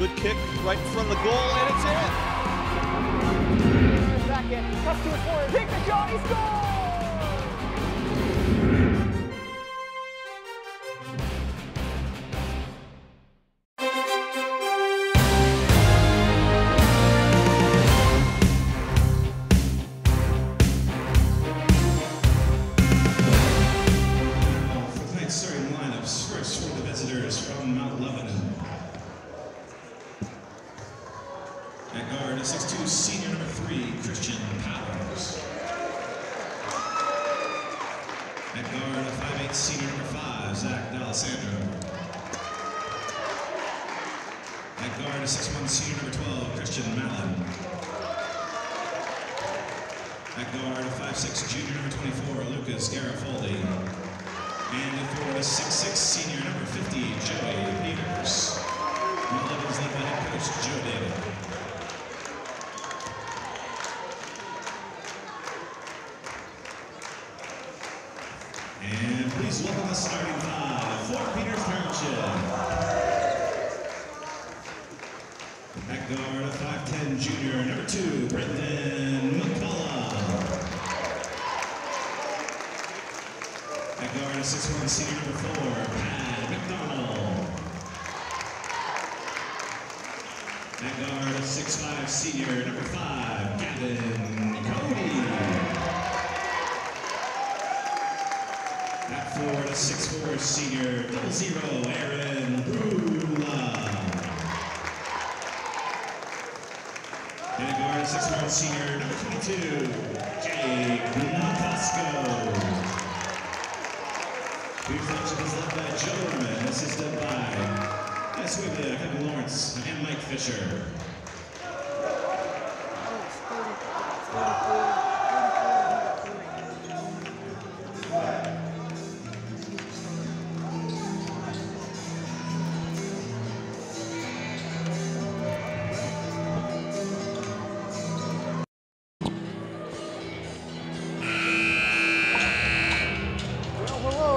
Good kick right in front of the goal, and it's in. Back in, up to his corner, take the shot, he scores! Starting lineups first for the visitors from Mount Lebanon. At guard, a 6'2", senior number 3, Christian Powers. At guard, a 5'8", senior number 5, Zach D'Alessandro. At guard, a 6'1", senior number 12, Christian Mallon. At guard, a 5'6", junior number 24, Lucas Garofaldi. And for the 6'6", senior number 50, Joey Peters. Mount Lebanon's led by head coach Joe David. And please welcome the starting five for Peters Township. At guard, a 5'10", junior number 2, Brendan McCullough. At guard, a 6'1", senior number 4, Pat McDonald. At guard, a 6'5", senior number 5, Gavin Cody. At forward, a 6'4", senior 00, Aaron Brula. And at guard, a 6'1", senior number 22, Jake Nacasco. Peters Township is led by Joe Orman, assisted by Dennis Wigley, Kevin Lawrence, and Mike Fisher.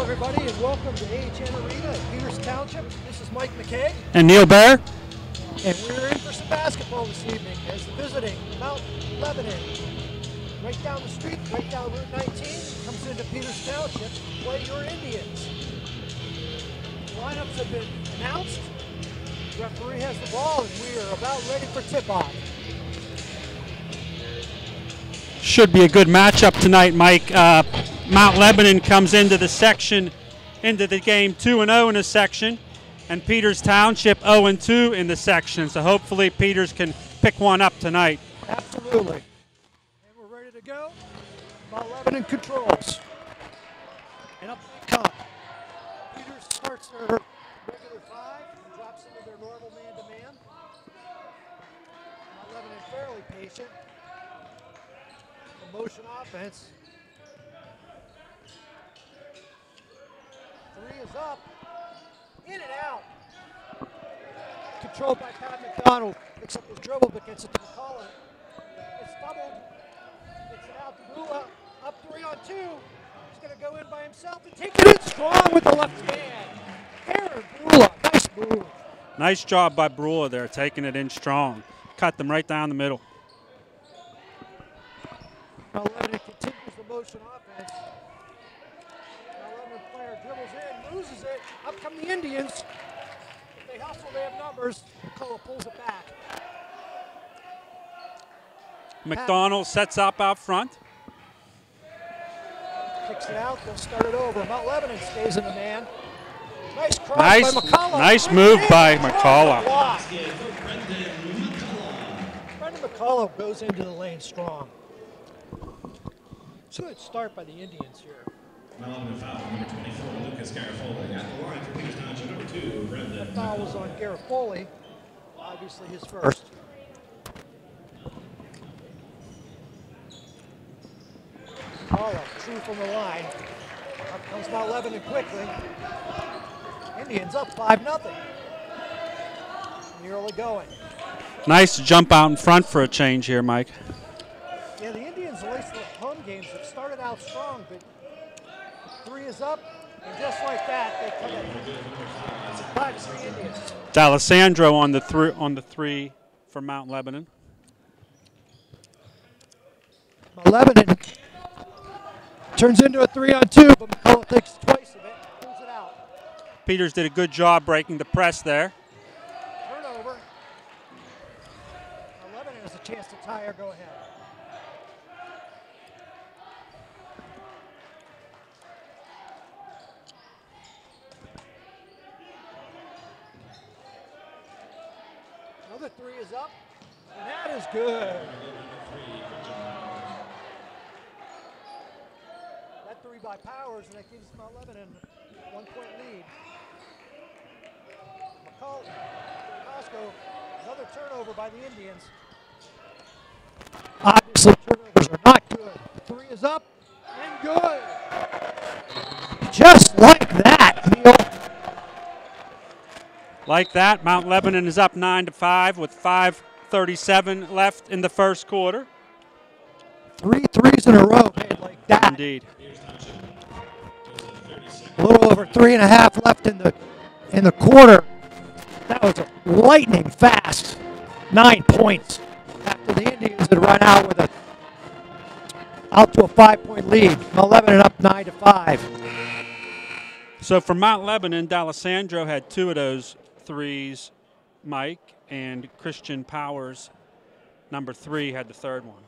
Everybody, and welcome to AHN Arena at Peters Township. This is Mike McKay. And Neil Bear. And we're in for some basketball this evening as the visiting Mount Lebanon, right down the street, right down Route 19, comes into Peters Township to play your Indians. The lineups have been announced. The referee has the ball, and we are about ready for tip-off. Should be a good matchup tonight, Mike. Mount Lebanon comes into the game 2-0 in a section, and Peters Township 0-2 in the section. So hopefully Peters can pick one up tonight. Absolutely. And we're ready to go. Mount Lebanon controls. And up they come. Peters starts their regular 5 and drops into their normal man-to-man. Mount Lebanon fairly patient. A motion offense. 3 is up, in and out. Controlled by Pat McDonald. Picks up his dribble, but gets it to McCullough. It's doubled. Gets it out to Brula. Up 3 on 2. He's going to go in by himself and take it in strong with the left hand. Aaron Brula, nice move. Nice job by Brula there, taking it in strong. Cut them right down the middle. Now Lebanon continues the motion offense. Player dribbles in, loses it. Up come the Indians. If they hustle, they have numbers. McCullough pulls it back. McDonald sets up out front. Kicks it out, they'll start it over. Mount Lebanon stays in the man. Nice cross by McCullough. Nice move by McCullough. Brendan McCullough goes into the lane strong. Good start by the Indians here. Mount Lebanon foul, number 24, Lucas Garofaldi. At the line for Peters Township, number 2, Brendan. That foul was on Garofaldi, obviously his first. McCullough, true from the line. Up comes Mount Lebanon quickly. Indians up 5-0. In the early going. Nice jump out in front for a change here, Mike. Yeah, the Indians, at least the home games, have started out strong, but 3 is up. And just like that, they come in. 5-3 Indians. D'Alessandro on the three for Mount Lebanon. Lebanon turns into a 3-on-2, but McCullough takes twice of it, pulls it out. Peters did a good job breaking the press there. Turnover. Lebanon has a chance to tie or go ahead. Another 3 is up, and that is good. That 3 by Powers, and that gives Mount Lebanon a 1-point lead. Costco, another turnover by the Indians. Obviously, turnovers are not good. 3 is up and good. Just like that, Neil. Like that, Mount Lebanon is up 9-5 with 5:37 left in the first quarter. 3 threes in a row made like that. Indeed. A little over 3.5 left in the quarter. That was a lightning fast 9 points after the Indians had run out to a 5-point lead. Mount Lebanon up 9-5. So for Mount Lebanon, D'Alessandro had 2 of those threes, Mike, and Christian Powers, number 3, had the third one.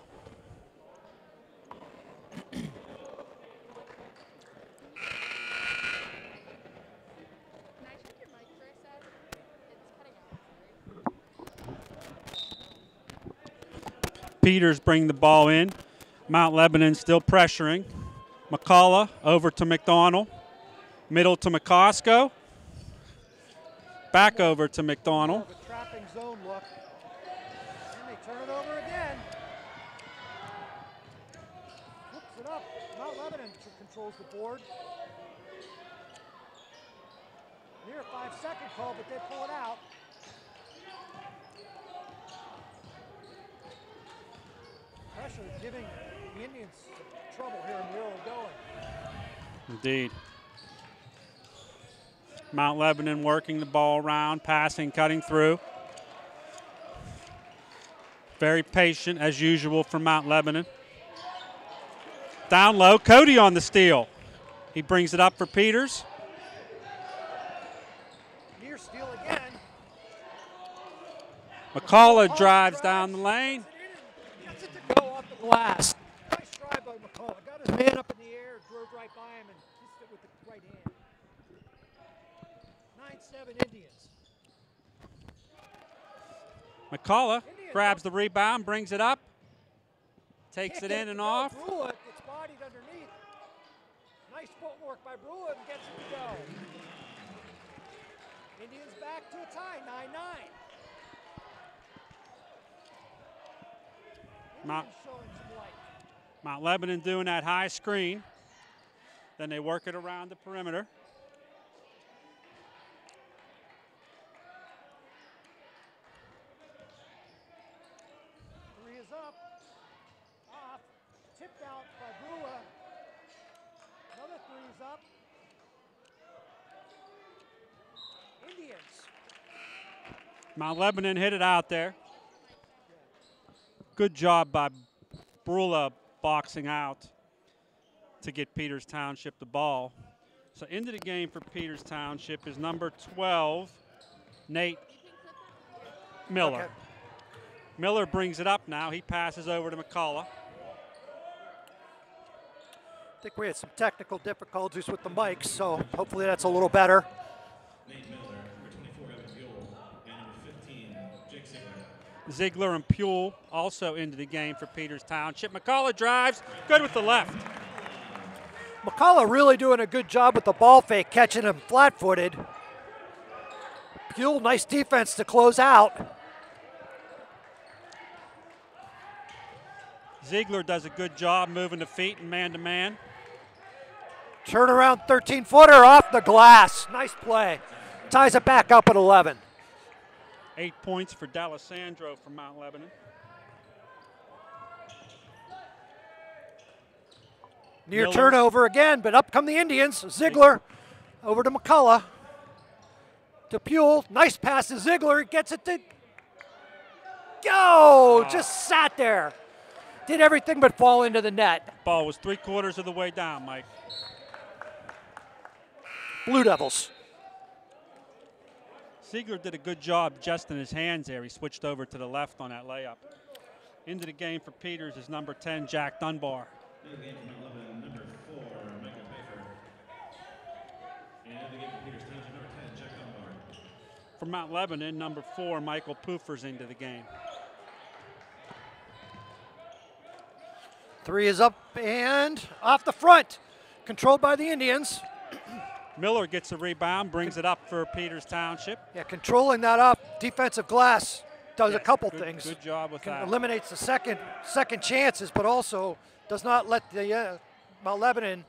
Peters bring the ball in. Mount Lebanon still pressuring. McCullough over to McDonald. Middle to McCosco. Back over to McDonald. A trapping zone look. And they turn it over again. Flips it up. Mount Lebanon controls the board. Near a 5-second call, but they pull it out. Pressure giving the Indians trouble here in the early going. Indeed. Mount Lebanon working the ball around, passing, cutting through. Very patient as usual for Mount Lebanon. Down low, Cody on the steal. He brings it up for Peters. Near steal again. McCullough drives down the lane. Gets it to go off the glass. Nice try by McCullough. Got his man up in the air, drove right by him, and hit it with the right hand. 9-7 Indians. McCullough grabs the rebound, brings it up, takes it in and off. Brula gets bodied underneath. Nice footwork by Brula and gets it to go. Indians back to a tie, 9-9. Mount Lebanon doing that high screen. Then they work it around the perimeter. Three is up, off, tipped out by Brula. Another 3 is up. Indians. Mount Lebanon hit it out there. Good job by Brula boxing out to get Peters Township the ball. So into the game for Peters Township is number 12, Nate Miller. Okay. Miller brings it up now. He passes over to McCullough. I think we had some technical difficulties with the mics, so hopefully that's a little better. Nate Miller, number 24, Evan Buell, and number 15, Jake Ziegler. Ziegler and Puel also into the game for Peters Township. McCullough drives, good with the left. McCullough really doing a good job with the ball fake, catching him flat-footed. Buell, nice defense to close out. Ziegler does a good job moving the feet and man-to-man. Turnaround 13-footer off the glass. Nice play. Ties it back up at 11. 8 points for D'Alessandro from Mount Lebanon. Near Miller. turnover again, but up come the Indians. Ziegler Over to McCullough. To Puel. Nice pass to Ziegler. Gets it to go. Just sat there. Did everything but fall into the net. Ball was 3/4 of the way down, Mike. Blue Devils. Ziegler did a good job adjusting his hands there. He switched over to the left on that layup. Into the game for Peters is number 10, Jack Dunbar. Into the game from 11, number 4, Michael Pfeiffer. And into the game for Peters Township, number 10, Jack Dunbar. For Mount Lebanon, number 4, Michael Poofer's into the game. 3 is up and off the front. Controlled by the Indians. Miller gets a rebound, brings it up for Peters Township. Yeah, controlling that up. Defensive glass does a couple things. Good job with that. Eliminates the second chances, but also does not let the Mount Lebanon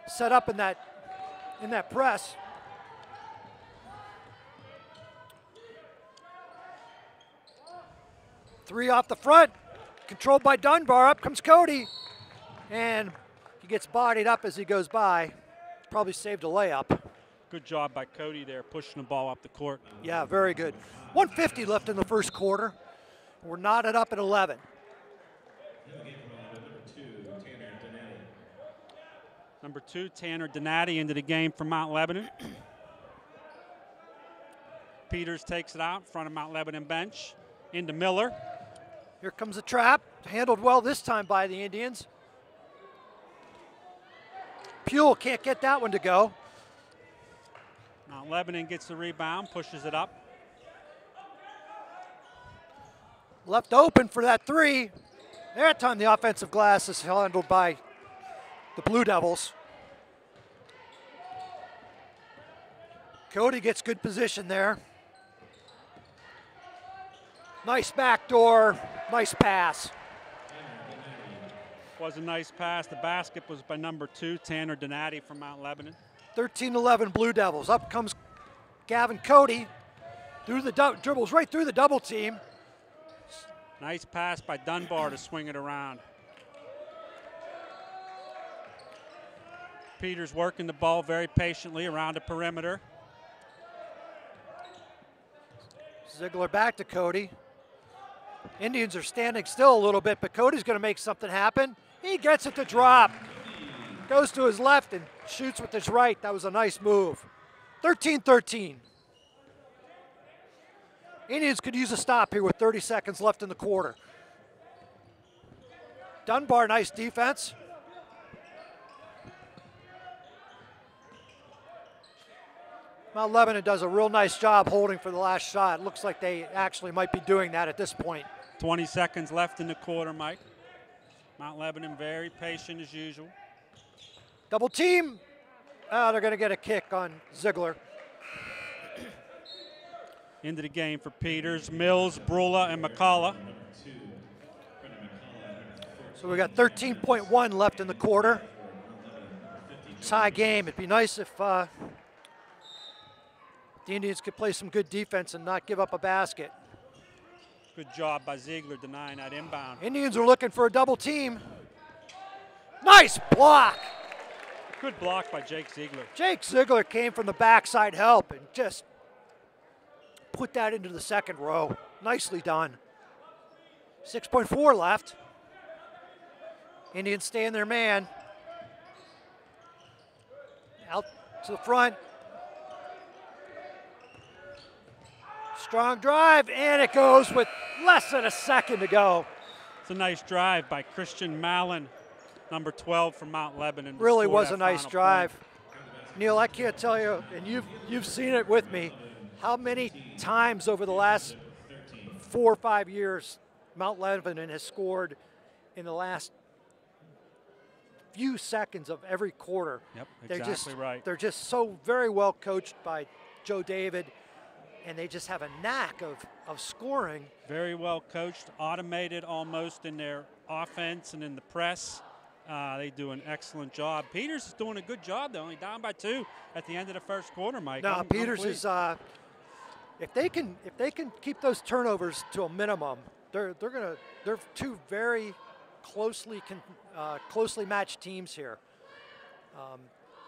set up in that press. Three off the front, controlled by Dunbar. Up comes Cody, and he gets bodied up as he goes by. Probably saved a layup. Good job by Cody there, pushing the ball up the court. Yeah, very good. 150 left in the first quarter. We're knotted up at 11. Number 2, Tanner Donati into the game for Mount Lebanon. Peters takes it out in front of Mount Lebanon bench. Into Miller. Here comes the trap. Handled well this time by the Indians. Puel can't get that one to go. Mount Lebanon gets the rebound, pushes it up. Left open for that 3. That time the offensive glass is handled by the Blue Devils. Cody gets good position there. Nice backdoor, nice pass. Was a nice pass. The basket was by number 2, Tanner Donati from Mount Lebanon. 13-11 Blue Devils. Up comes Gavin Cody. Through the dribbles right through the double team. Nice pass by Dunbar to swing it around. Peters working the ball very patiently around the perimeter. Ziegler back to Cody. Indians are standing still a little bit, but Cody's going to make something happen. He gets it to drop. Goes to his left and shoots with his right. That was a nice move. 13-13. Indians could use a stop here with 30 seconds left in the quarter. Dunbar, nice defense. Mount Lebanon does a real nice job holding for the last shot. Looks like they actually might be doing that at this point. 20 seconds left in the quarter, Mike. Mount Lebanon very patient as usual. Double team. Oh, they're going to get a kick on Ziegler. Into the game for Peters, Mills, Brula, and McCullough. So we got 13.1 left in the quarter. Tie game. It'd be nice if the Indians could play some good defense and not give up a basket. Good job by Ziegler denying that inbound. Indians are looking for a double team. Nice block. Good block by Jake Ziegler. Jake Ziegler came from the backside help and just put that into the second row. Nicely done. 6.4 left. Indians stay in their man. Out to the front. Strong drive, and it goes with less than a second to go. It's a nice drive by Christian Mallon, number 12 from Mount Lebanon. Really was a nice drive. Neil, I can't tell you, and you've seen it with me, how many times over the last 4 or 5 years Mount Lebanon has scored in the last few seconds of every quarter. Yep, exactly right. They're just so very well coached by Joe David, and they just have a knack of scoring. Very well coached, automated almost in their offense and in the press. They do an excellent job. Peters is doing a good job, though. Only down by 2 at the end of the first quarter, Mike. No, Peters is if they can keep those turnovers to a minimum, they're 2 very closely matched teams here.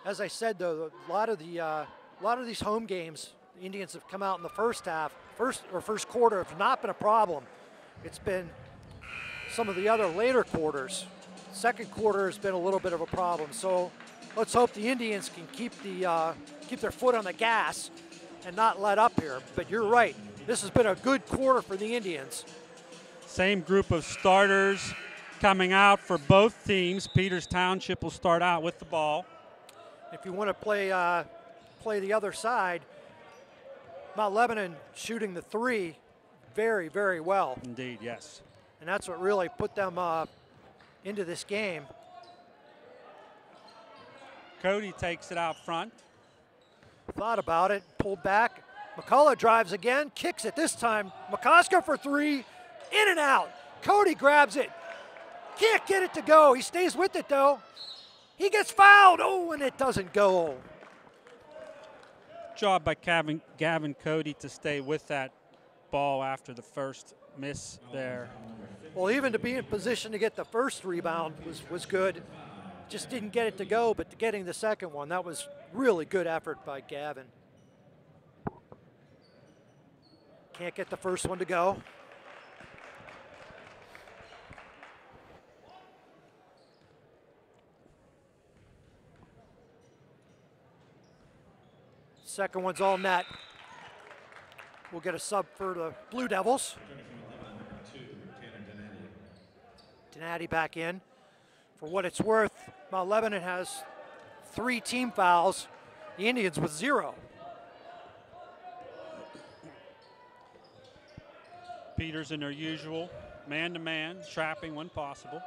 As I said, though, a lot of these home games, the Indians have come out in the first quarter have not been a problem. It's been some of the other later quarters. Second quarter has been a little bit of a problem. So let's hope the Indians can keep their foot on the gas and not let up here. But you're right, this has been a good quarter for the Indians. Same group of starters coming out for both teams. Peters Township will start out with the ball. If you want to play the other side, Mount Lebanon shooting the three very, very well. Indeed, yes. And that's what really put them into this game. Cody takes it out front. Thought about it, pulled back. McCullough drives again, kicks it this time. McCosker for three, in and out. Cody grabs it. Can't get it to go. He stays with it, though. He gets fouled. Oh, and it doesn't go. Job by Gavin Cody to stay with that ball after the first miss there. Well, even to be in position to get the first rebound was good. Just didn't get it to go, but getting the second one, that was really good effort by Gavin. Can't get the first one to go. Second one's all net. We'll get a sub for the Blue Devils. Donati back in. For what it's worth, Mount Lebanon has 3 team fouls. The Indians with 0. Peters in their usual man-to-man, trapping when possible.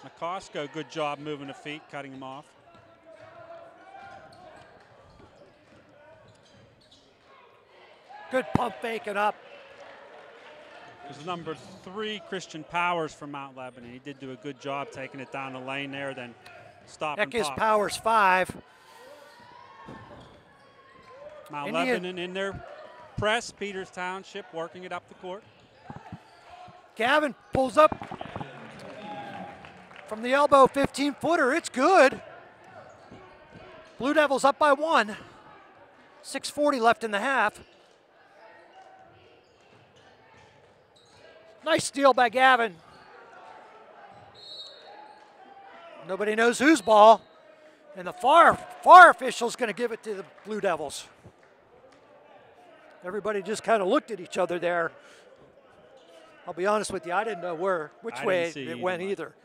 McCosker, good job moving the feet, cutting him off. Good pump faking up. It was number 3, Christian Powers from Mount Lebanon. He did do a good job taking it down the lane there, then stop That and gives pop. Powers 5. Mount Lebanon in their press. Peters Township working it up the court. Gavin pulls up from the elbow, 15-footer. It's good. Blue Devils up by 1. 6:40 left in the half. Nice steal by Gavin. Nobody knows whose ball. And the far official's going to give it to the Blue Devils. Everybody just kind of looked at each other there. I'll be honest with you, I didn't know which way it went either.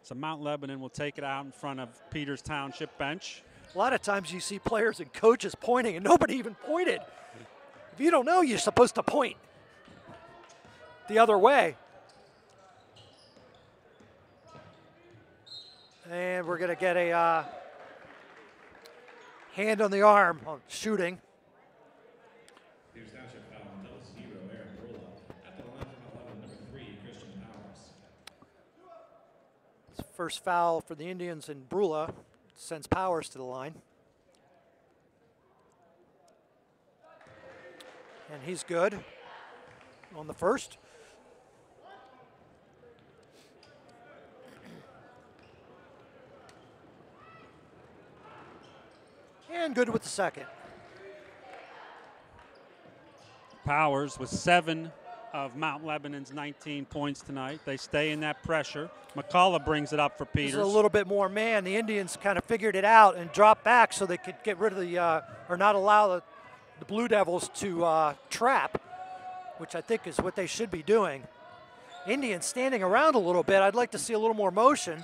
So Mount Lebanon will take it out in front of Peters Township bench. A lot of times you see players and coaches pointing, and nobody even pointed. If you don't know, you're supposed to point the other way. And we're going to get a hand on the arm on shooting. Peters Township foul on double 0, Aaron Brula. At the line from number 3, Christian Powers. It's first foul for the Indians, and Brula sends Powers to the line. And he's good on the first. And good with the second. Powers with 7 of Mount Lebanon's 19 points tonight. They stay in that pressure. McCullough brings it up for Peters. This is a little bit more man. The Indians kind of figured it out and dropped back so they could get rid of the, or not allow the Blue Devils to trap, which I think is what they should be doing. Indians standing around a little bit. I'd like to see a little more motion.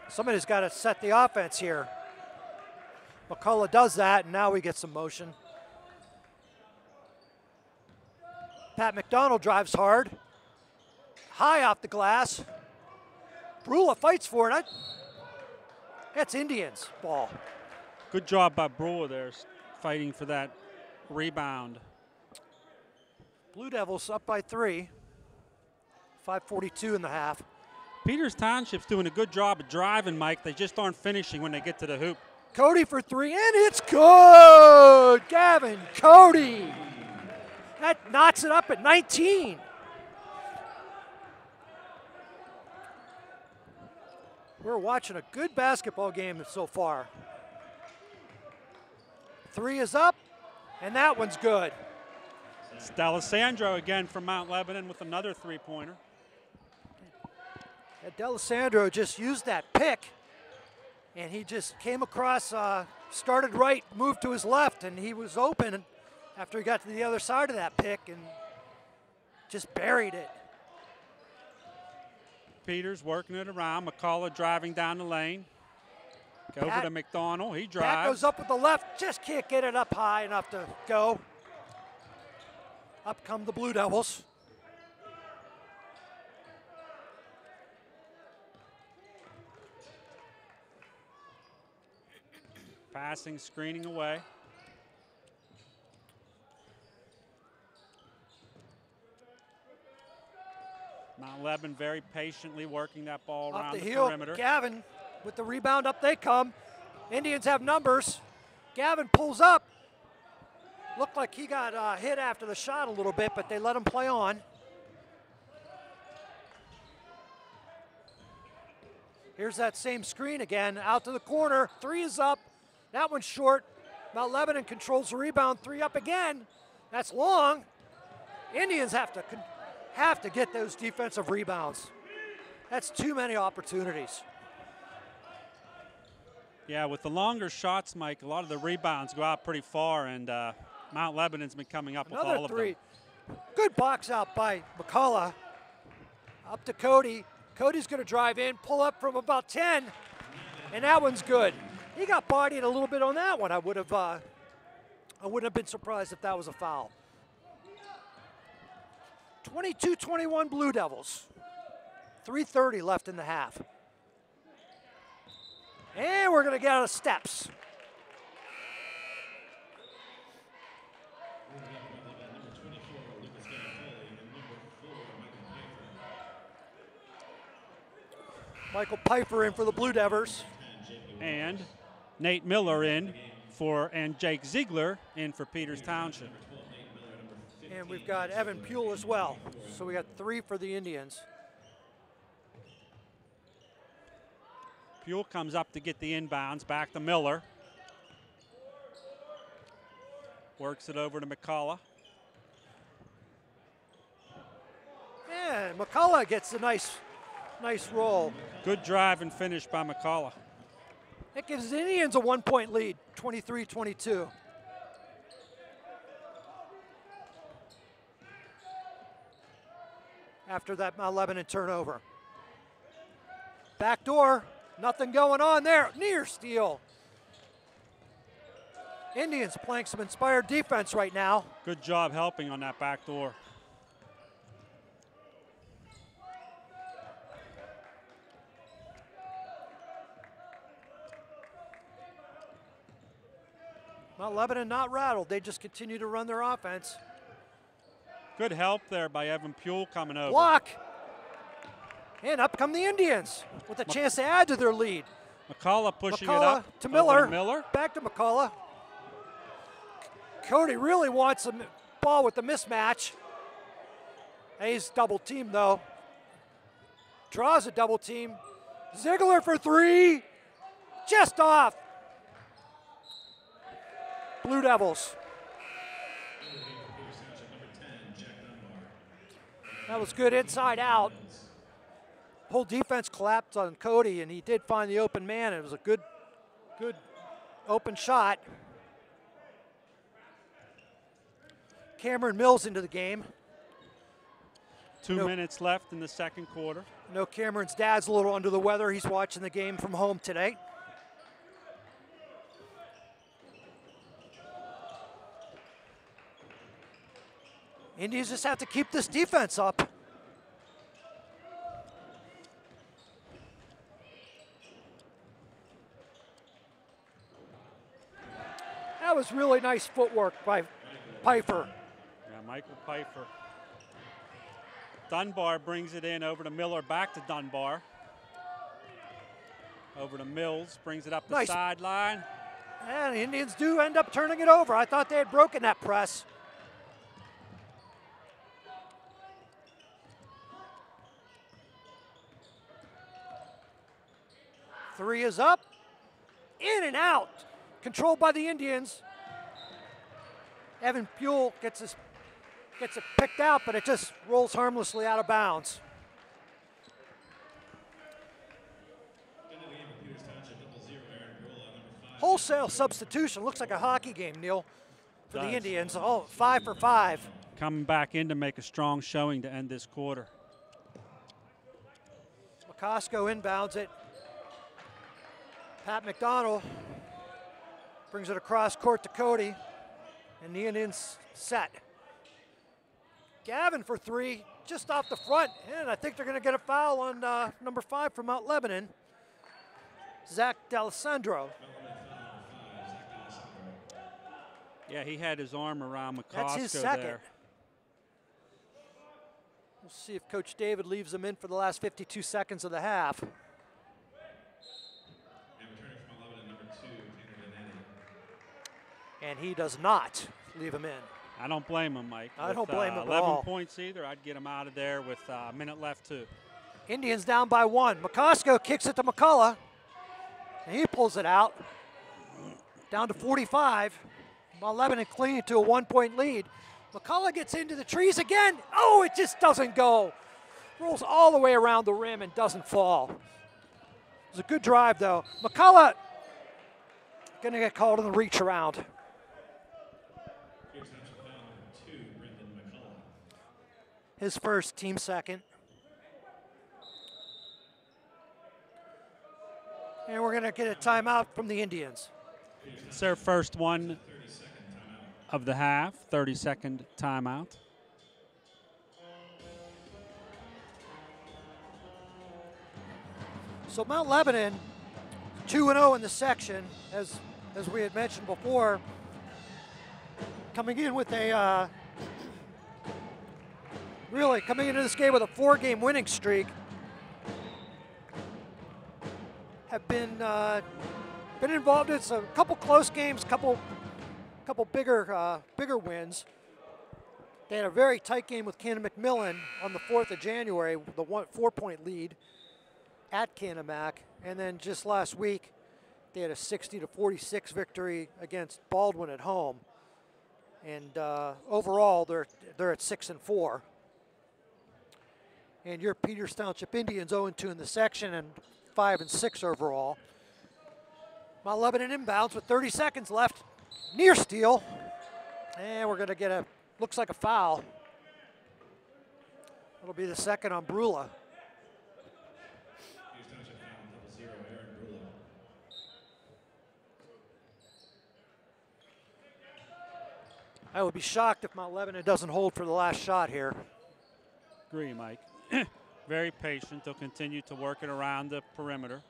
Somebody's got to set the offense here. McCullough does that, and now we get some motion. Pat McDonald drives hard. High off the glass. Brula fights for it. That's Indians' ball. Good job by Brula there, fighting for that rebound. Blue Devils up by 3. 5:42 in the half. Peters Township's doing a good job of driving, Mike. They just aren't finishing when they get to the hoop. Cody for 3, and it's good! Gavin Cody. That knots it up at 19. We're watching a good basketball game so far. 3 is up, and that one's good. It's D'Alessandro again from Mount Lebanon with another three-pointer. D'Alessandro just used that pick, and he just came across, started right, moved to his left, and he was open after he got to the other side of that pick and just buried it. Peters working it around. McCullough driving down the lane. Over to McDonald. He drives. Pat goes up with the left, just can't get it up high enough to go. Up come the Blue Devils. Passing, screening away. Mount Lebanon very patiently working that ball around the perimeter. Gavin with the rebound, up they come. Indians have numbers. Gavin pulls up. Looked like he got hit after the shot a little bit, but they let him play on. Here's that same screen again, out to the corner. 3 is up. That one's short. Mount Lebanon controls the rebound. 3 up again. That's long. Indians have to get those defensive rebounds. That's too many opportunities. Yeah, with the longer shots, Mike, a lot of the rebounds go out pretty far, and Mount Lebanon's been coming up with all of them. Good box out by McCullough. Up to Cody. Cody's going to drive in, pull up from about 10, and that one's good. He got bodied a little bit on that one. I wouldn't have been surprised if that was a foul. 22-21 Blue Devils. 3:30 left in the half. And we're going to get out of steps. Michael Pfeiffer in for the Blue Devils. And Nate Miller and Jake Ziegler in for Peters Township. And we've got Evan Puhle as well. So we got 3 for the Indians. Puhle comes up to get the inbounds, back to Miller. Works it over to McCullough. And McCullough gets a nice roll. Good drive and finish by McCullough. That gives the Indians a 1-point lead, 23-22. After that Mount Lebanon turnover. Back door, nothing going on there. Near steal. Indians playing some inspired defense right now. Good job helping on that back door. Mount Lebanon not rattled. They just continue to run their offense. Good help there by Evan Puhle coming over. Block. And up come the Indians with a chance to add to their lead. McCullough pushing it up to Miller. Miller. Back to McCullough. Cody really wants a ball with the mismatch. He's double teamed though. Draws a double team. Ziegler for 3. Just off. Blue Devils. That was good inside out. Whole defense collapsed on Cody, and he did find the open man. It was a good open shot. Cameron Mills into the game. 2 minutes left in the second quarter. I know Cameron's dad's a little under the weather. He's watching the game from home today. Indians just have to keep this defense up. That was really nice footwork by Pfeiffer. Yeah, Michael Pfeiffer. Dunbar brings it in over to Miller, back to Dunbar. Over to Mills, brings it up the sideline. And the Indians do end up turning it over. I thought they had broken that press. Three is up, in and out. Controlled by the Indians. Evan Buell gets it picked out, but it just rolls harmlessly out of bounds. Wholesale substitution. Looks like a hockey game, Neil, for the Indians. Oh, 5 for 5. Coming back in to make a strong showing to end this quarter. McCosco inbounds it. Pat McDonald brings it across court to Cody, and the Indians set. Gavin for three, just off the front, and I think they're going to get a foul on number 5 from Mount Lebanon, Zach D'Alessandro. Yeah, he had his arm around McCosco. That's his second. There. We'll see if Coach David leaves him in for the last 52 seconds of the half. And he does not leave him in. I don't blame him, Mike. I don't blame him at 11 all. points either. I'd get him out of there with a minute left, too. Indians down by 1. McCosco kicks it to McCullough, and he pulls it out. Down to 45. Mount Lebanon clinging to a 1-point lead. McCullough gets into the trees again. Oh, it just doesn't go. Rolls all the way around the rim and doesn't fall. It was a good drive, though. McCullough going to get called in the reach around. His first, team second. And we're going to get a timeout from the Indians. It's their first one of the half, 30-second timeout. So Mount Lebanon, 2-0 in the section, as we had mentioned before, coming in with a really coming into this game with a 4-game winning streak. Have been involved in a couple close games, couple bigger wins. They had a very tight game with Cannon McMillan on the 4th of January, the 4-point lead at Canamac, and then just last week they had a 60-46 victory against Baldwin at home. And overall, they're at 6-4. And your Peters Township Indians 0-2 in the section and 5-6 overall. Mount Lebanon inbounds with 30 seconds left. Near steal. And we're going to get looks like a foul. It'll be the second on Brula. I would be shocked if Mount Lebanon doesn't hold for the last shot here. Agree, Mike. Very patient. They'll continue to work it around the perimeter.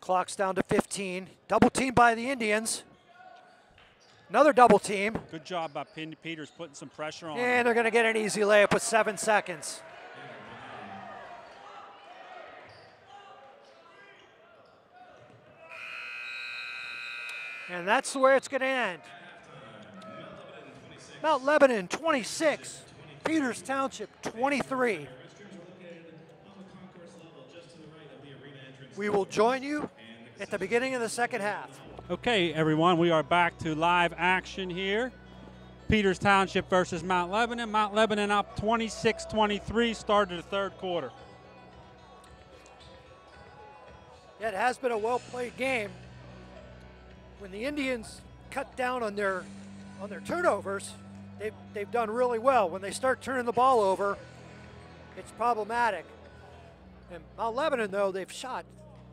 Clock's down to 15. Double team by the Indians. Another double team. Good job by Peters putting some pressure on. And they're going to get an easy layup with 7 seconds. And that's where it's going to end. Mount Lebanon 26, Peters Township 23. We will join you at the beginning of the second half. Okay, everyone, we are back to live action here. Peters Township versus Mount Lebanon. Mount Lebanon up 26-23, started the third quarter. Yeah, it has been a well-played game. When the Indians cut down on their turnovers, they've done really well. When they start turning the ball over, it's problematic. And Mount Lebanon, though, they've shot,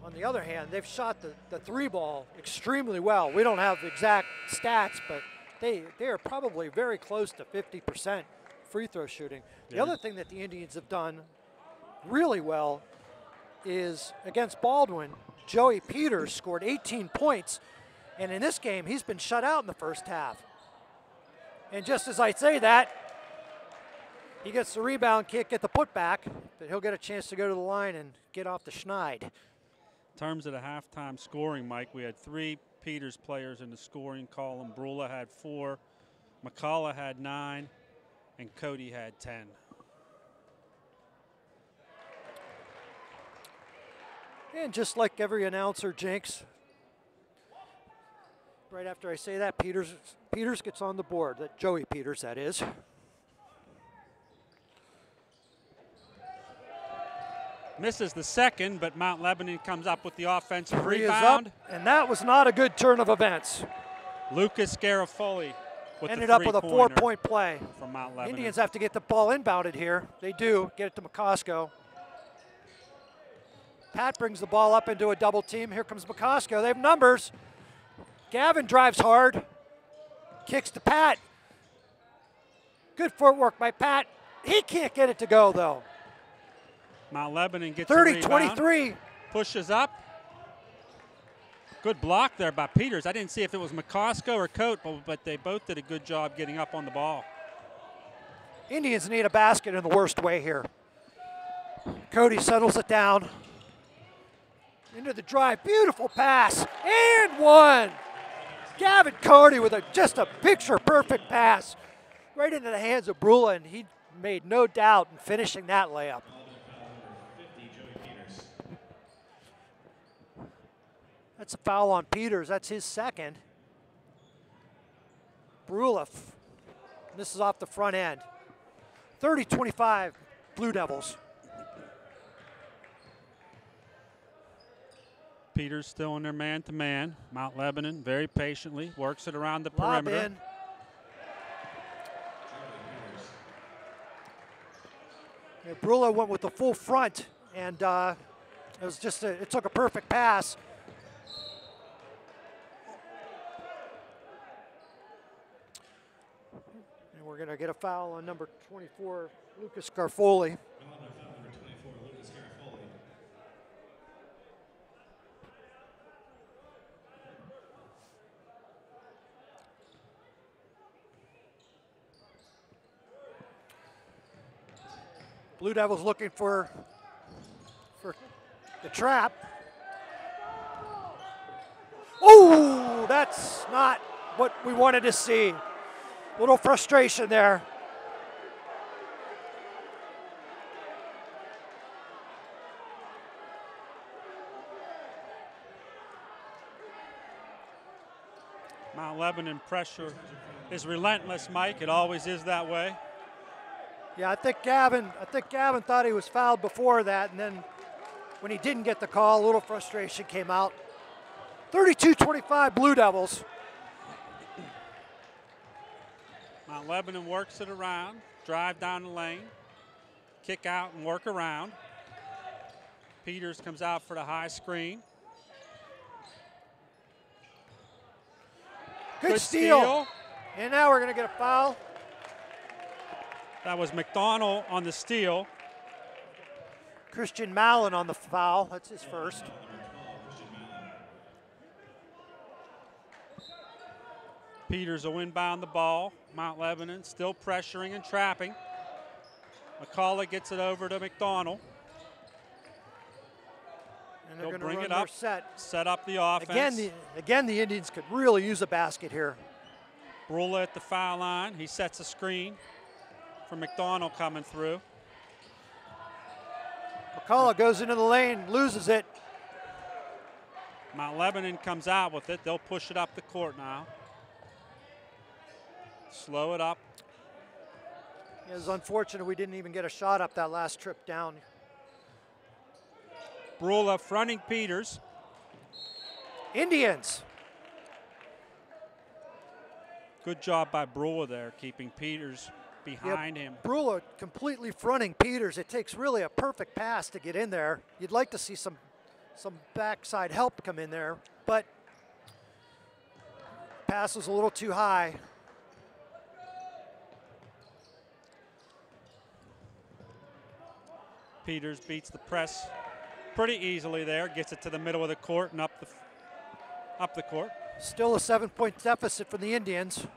on the other hand, they've shot the 3-ball extremely well. We don't have exact stats, but they are probably very close to 50% free throw shooting. The other thing that the Indians have done really well is against Baldwin, Joey Peters scored 18 points. And in this game, he's been shut out in the first half. And just as I say that, he gets the rebound, can't get the putback, but he'll get a chance to go to the line and get off the schneid. In terms of the halftime scoring, Mike, we had 3 Peters players in the scoring column. Brula had 4, McCullough had 9, and Cody had 10. And just like every announcer jinx, right after I say that, Peters gets on the board. That Joey Peters, that is. Misses the second, but Mount Lebanon comes up with the offensive Three rebound. is up, and that was not a good turn of events. Lucas Garofoli with ended the up with a 4-point play. from Mount Lebanon. Indians have to get the ball inbounded here. They do. Get it to McCosco. Pat brings the ball up into a double team. Here comes McCosco. They have numbers. Gavin drives hard. Kicks to Pat. Good footwork by Pat. He can't get it to go, though. Mount Lebanon gets 30-23. Pushes up. Good block there by Peters. I didn't see if it was McCosco or Coate, but they both did a good job getting up on the ball. Indians need a basket in the worst way here. Cody settles it down. Into the drive, beautiful pass, and one. Gavin Cody with just a picture-perfect pass right into the hands of Brula, and he made no doubt in finishing that layup. That's a foul on Peters. That's his second. Brula misses off the front end. 30-25, Blue Devils. Peters still in their man-to-man. Mount Lebanon very patiently works it around the Lob perimeter. in. Yeah, Brula went with the full front, and it was just it took a perfect pass. And we're going to get a foul on number 24, Lucas Garofoli. Blue Devils looking for the trap. Oh, that's not what we wanted to see. A little frustration there. Mount Lebanon pressure is relentless, Mike. It always is that way. Yeah, I think Gavin thought he was fouled before that, and then when he didn't get the call, a little frustration came out. 32-25 Blue Devils. Mount Lebanon works it around, drive down the lane, kick out and work around. Peters comes out for the high screen. Good steal. And now we're going to get a foul. That was McDonald on the steal. Christian Mallon on the foul. That's his first. Peters will inbound the ball. Mount Lebanon still pressuring and trapping. McCullough gets it over to McDonald. And they're They'll going to bring run it their up, set up the offense. Again, the Indians could really use a basket here. Brula at the foul line. He sets a screen for McDonald coming through. McCullough goes into the lane, loses it. Mount Lebanon comes out with it. They'll push it up the court now. Slow it up. It was unfortunate we didn't even get a shot up that last trip down. Brula fronting Peters. Indians. Good job by Brula there, keeping Peters behind him. Brula completely fronting Peters. It takes really a perfect pass to get in there. You'd like to see some backside help come in there, but pass was a little too high. Peters beats the press pretty easily there, gets it to the middle of the court and up the court. Still a 7-point deficit for the Indians.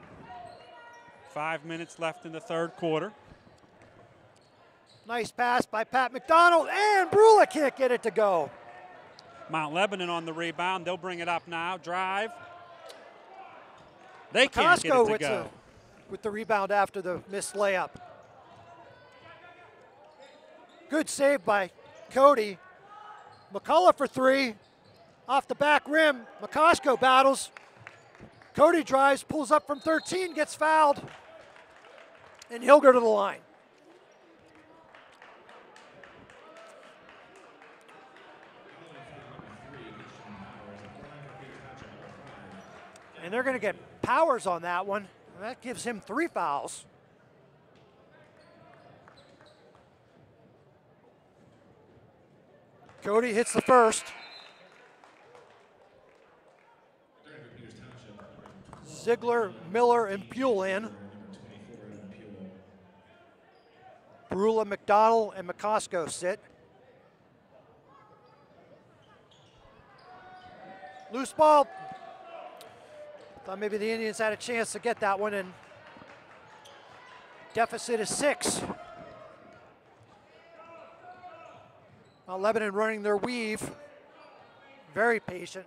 5 minutes left in the third quarter. Nice pass by Pat McDonald, and Brula can't get it to go. Mount Lebanon on the rebound. They'll bring it up now. Drive. They can't get it to go. With the rebound after the missed layup. Good save by Cody. McCullough for three. Off the back rim, McCoshko battles. Cody drives, pulls up from 13, gets fouled, and he'll go to the line. And they're going to get Powers on that one, and that gives him 3 fouls. Cody hits the first. Ziegler, Miller, and Puel in. Brula, McDonald, and McCoshko sit. Loose ball. Thought maybe the Indians had a chance to get that one, and deficit is 6. Well, Lebanon running their weave. Very patient.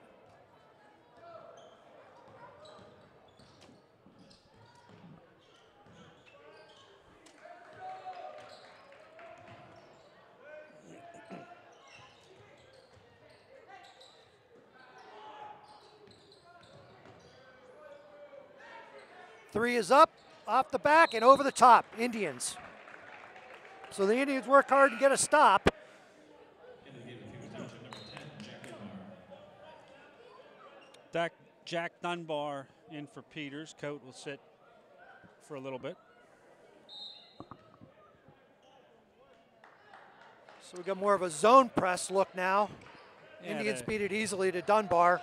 Three is up, off the back, and over the top, Indians. So the Indians work hard and get a stop. Jack Dunbar in for Peters. Coat will sit for a little bit. So we got more of a zone press look now. Yeah, Indians beat it easily to Dunbar.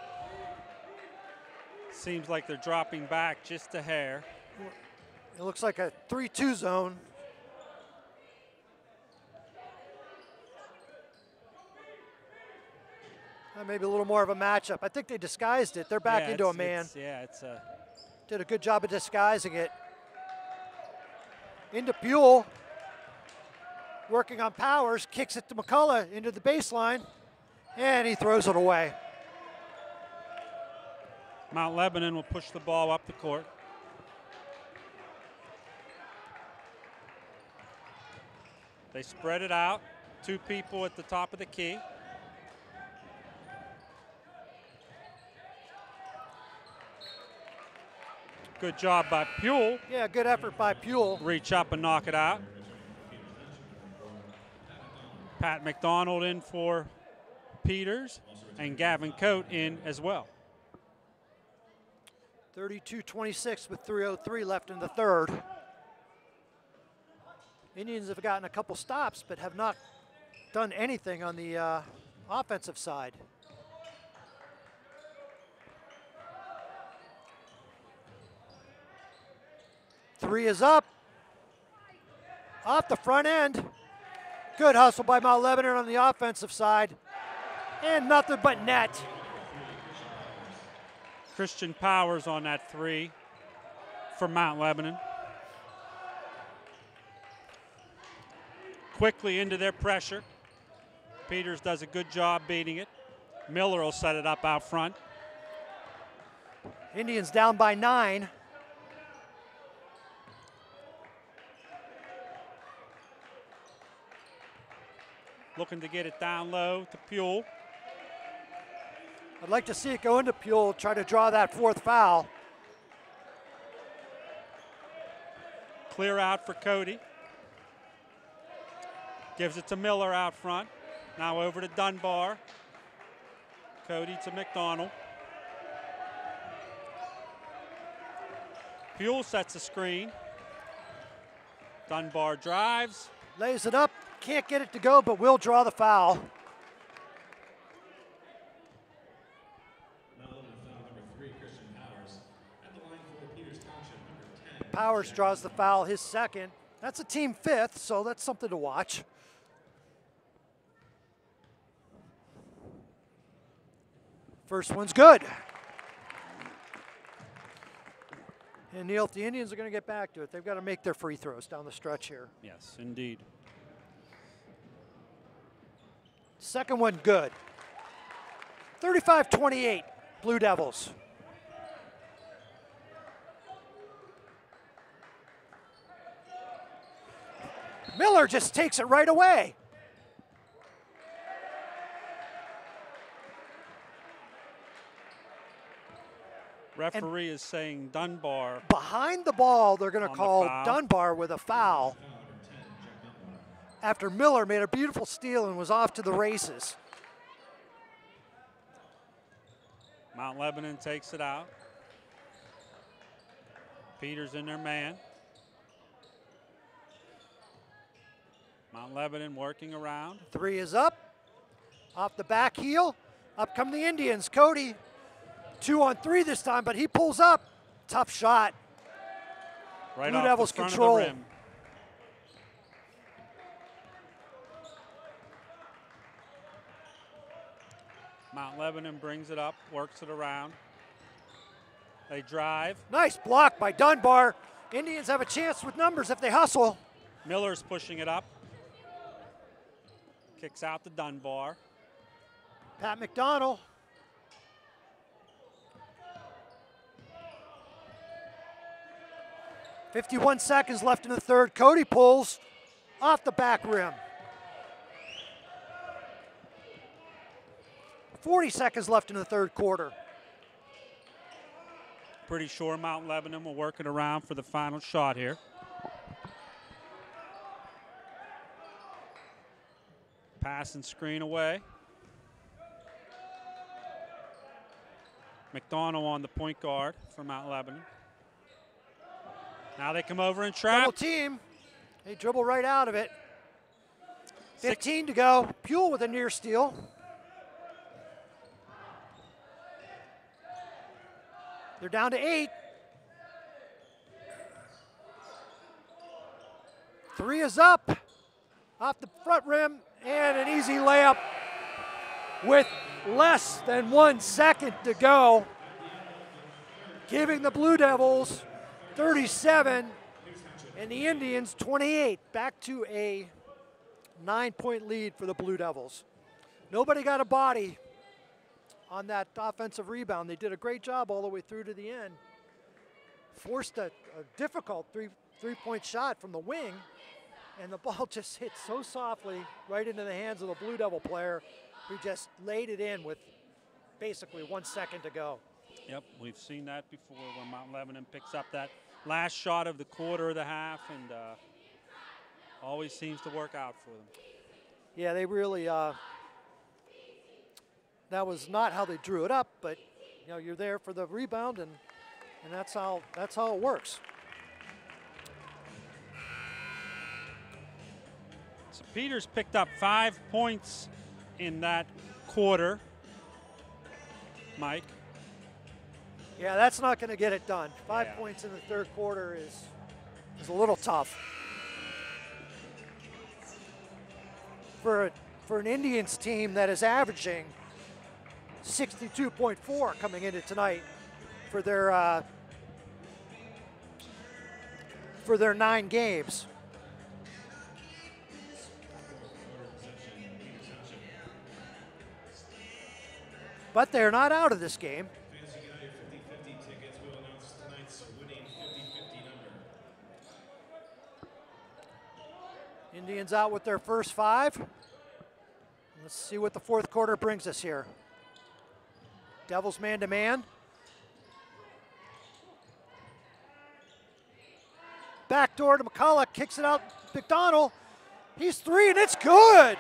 Seems like they're dropping back just a hair. It looks like a 3-2 zone. Maybe a little more of a matchup. I think they disguised it. They're back into a man. Did a good job of disguising it. Into Puel. Working on Powers. Kicks it to McCullough into the baseline. And he throws it away. Mount Lebanon will push the ball up the court. They spread it out. 2 people at the top of the key. Good job by Puel. Yeah, good effort by Puel. Reach up and knock it out. Pat McDonald in for Peters, and Gavin Coat in as well. 32-26 with 3:03 left in the third. Indians have gotten a couple stops, but have not done anything on the offensive side. Three is up. Off the front end. Good hustle by Mount Lebanon on the offensive side. And nothing but net. Christian Powers on that 3 for Mount Lebanon. Quickly into their pressure. Peters does a good job beating it. Miller will set it up out front. Indians down by 9. Looking to get it down low to Puel. I'd like to see it go into Puel, try to draw that 4th foul. Clear out for Cody. Gives it to Miller out front. Now over to Dunbar. Cody to McDonald. Puel sets a screen. Dunbar drives. Lays it up. Can't get it to go, but will draw the foul. Number 3, Christian Powers. At the line for Peters Township, number 10. Powers draws the foul, his second. That's a team 5th, so that's something to watch. First one's good. And Neil, if the Indians are going to get back to it, they've got to make their free throws down the stretch here. Yes, indeed. Second one good. 35-28, Blue Devils. Miller just takes it right away. Referee is saying Dunbar. Behind the ball, they're going to call foul. Dunbar with a foul after Miller made a beautiful steal and was off to the races. Mount Lebanon takes it out. Peters in their man. Mount Lebanon working around. 3 is up. Off the back heel. Up come the Indians. Cody, 2 on 3 this time, but he pulls up. Tough shot. Right Blue off Devils the front control. of the rim. Mount Lebanon brings it up, works it around. They drive. Nice block by Dunbar. Indians have a chance with numbers if they hustle. Miller's pushing it up. Kicks out to Dunbar. Pat McDonald. .51 seconds left in the third. Cody pulls off the back rim. 40 seconds left in the third quarter. Pretty sure Mount Lebanon will work it around for the final shot here. Pass and screen away. McDonald on the point guard for Mount Lebanon. Now they come over and trap. Double team. They dribble right out of it. 15 to go. Puel with a near steal. They're down to 8. 3 is up. Off the front rim. And an easy layup with less than 1 second to go. Giving the Blue Devils 37 and the Indians 28. Back to a 9-point lead for the Blue Devils. Nobody got a body on that offensive rebound. They did a great job all the way through to the end. Forced a difficult three-point shot from the wing, and the ball just hit so softly right into the hands of the Blue Devil player who just laid it in with basically 1 second to go. Yep, we've seen that before when Mount Lebanon picks up that last shot of the quarter of the half, and always seems to work out for them. Yeah, they really, that was not how they drew it up, but you know, you're there for the rebound, and that's how it works. So Peters picked up 5 points in that quarter. Mike. Yeah, that's not going to get it done. 5 Yeah. points in the third quarter is a little tough. For an Indians team that is averaging 62.4 coming into tonight for their 9 games. But they're not out of this game. Indians out with their first 5. Let's see what the fourth quarter brings us here. Devils man-to-man. Backdoor to McCullough, kicks it out. McDonald, he's 3 and it's good.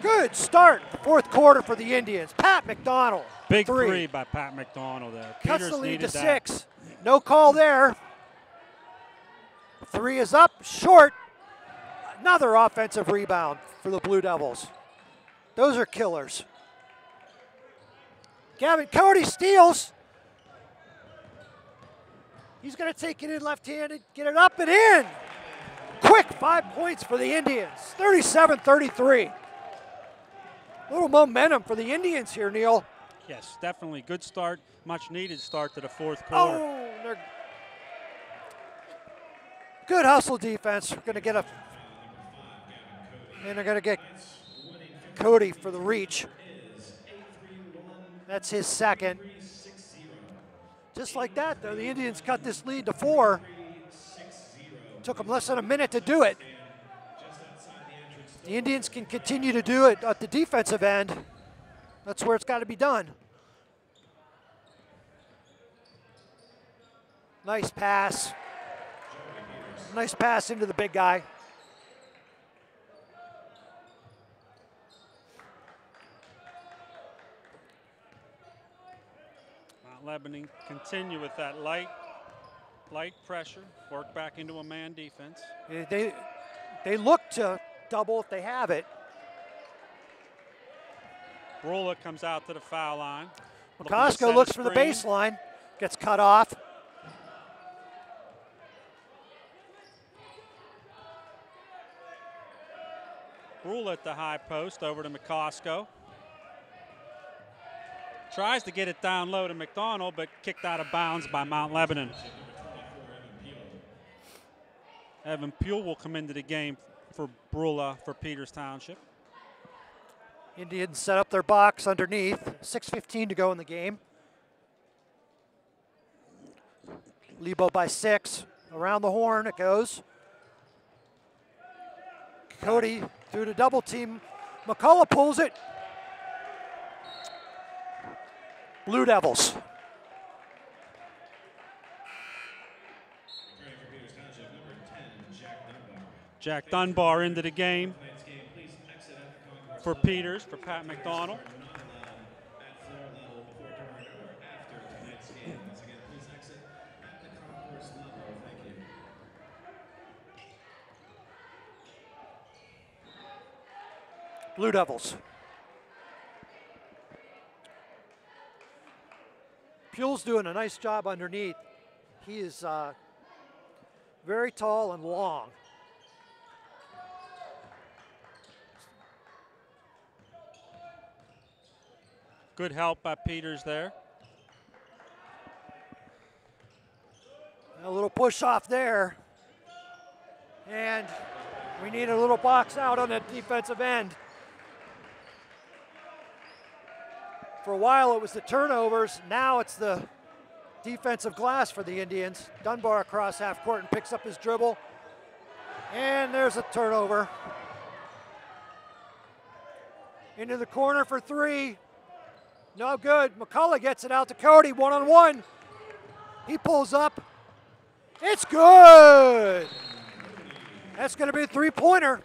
Good start, fourth quarter for the Indians. Pat McDonald, Big three by Pat McDonald there. Cuts Peters the lead to needed that. 6. No call there. 3 is up, short. Another offensive rebound for the Blue Devils. Those are killers. Gavin Cody steals. He's going to take it in left-handed, get it up and in. Quick 5 points for the Indians, 37-33. Little momentum for the Indians here, Neil. Yes, definitely. Good start, much needed start to the fourth quarter. Oh, good hustle defense. We're going to get a, and they're going to get Cody for the reach. That's his second. Just like that, though, the Indians cut this lead to 4. Took them less than a minute to do it. The Indians can continue to do it at the defensive end. That's where it's got to be done. Nice pass. Nice pass into the big guy. Mount Lebanon continue with that light pressure, work back into a man defense. They look to double if they have it. Brula comes out to the foul line. McCosco looks for the baseline, gets cut off. Brula at the high post, over to McCosco. Tries to get it down low to McDonald, but kicked out of bounds by Mount Lebanon. Evan Pule will come into the game for Brula for Peters Township. Indians set up their box underneath. 6:15 to go in the game. Lebo by 6. Around the horn it goes. Cody through to double team. McCullough pulls it. Blue Devils. Jack Dunbar into the game for Peters, for Pat McDonald. Blue Devils. Pule's doing a nice job underneath. He is very tall and long. Good help by Peters there. A little push off there. And we need a little box out on the defensive end. For a while it was the turnovers, now it's the defensive glass for the Indians. Dunbar across half court and picks up his dribble. And there's a turnover. Into the corner for 3. No good. McCullough gets it out to Cody, one-on-one. He pulls up. It's good. That's going to be a 3-pointer.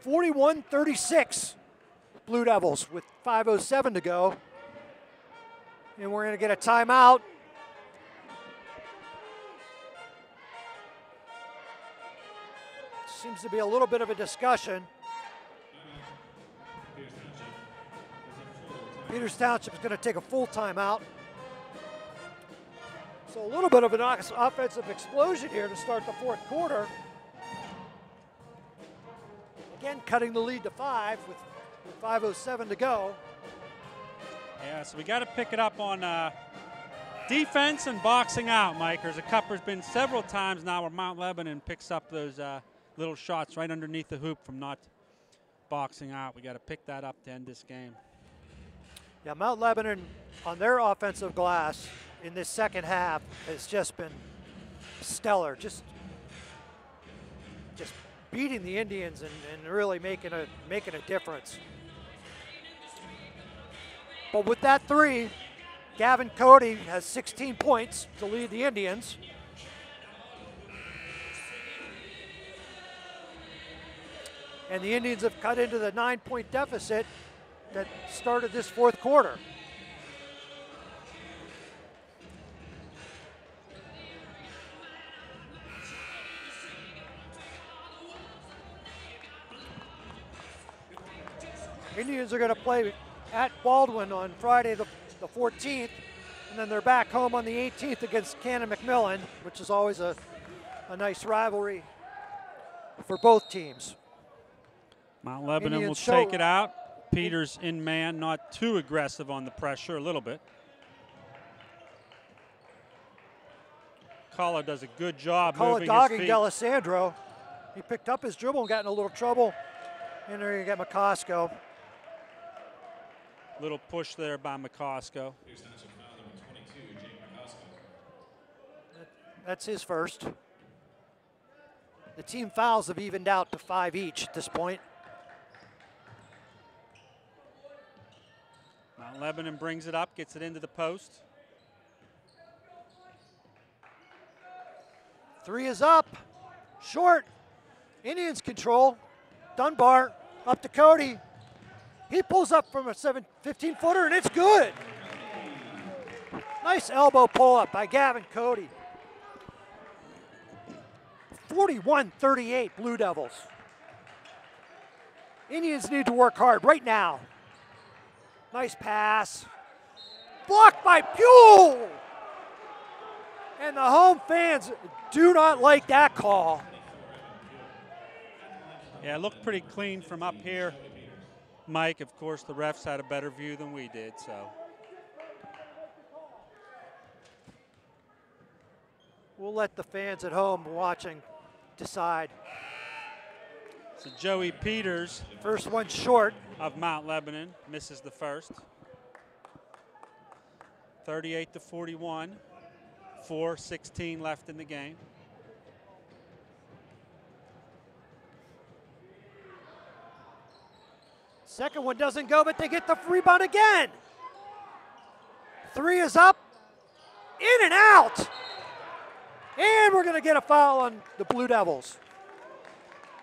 41-36. Blue Devils with 5:07 to go. And we're going to get a timeout. Seems to be a little bit of a discussion. Peters Township is going to take a full timeout. So a little bit of an offensive explosion here to start the fourth quarter. Again, cutting the lead to 5 with 5:07 to go. Yeah, so we got to pick it up on defense and boxing out, Mike. There's been several times now where Mount Lebanon picks up those little shots right underneath the hoop from not boxing out. We got to pick that up to end this game. Yeah, Mount Lebanon on their offensive glass in this second half has just been stellar. Just beating the Indians and really making a difference. But with that 3, Gavin Cody has 16 points to lead the Indians. And the Indians have cut into the 9-point deficit that started this fourth quarter. Indians are going to play at Baldwin on Friday the 14th, and then they're back home on the 18th against Cannon McMillan, which is always a nice rivalry for both teams. Mount Lebanon Indians will take it out. Peters in man, not too aggressive on the pressure, a little bit. Collar does a good job moving dogging his feet. D'Alessandro. He picked up his dribble and got in a little trouble. And there you get McCosco. Little push there by McCosco. That's his first. The team fouls have evened out to 5 each at this point. Mount Lebanon brings it up, gets it into the post. Three is up, short. Indians control. Dunbar up to Cody. He pulls up from a 15-footer, and it's good. Nice elbow pull-up by Gavin Cody. 41-38 Blue Devils. Indians need to work hard right now. Nice pass. Blocked by Buell. And the home fans do not like that call. Yeah, it looked pretty clean from up here, Mike. Of course, the refs had a better view than we did, so. We'll let the fans at home watching decide. So Joey Peters. First one short. Of Mount Lebanon, misses the first. 38-41, 4:16 left in the game. Second one doesn't go, but they get the rebound again. Three is up, in and out. And we're going to get a foul on the Blue Devils.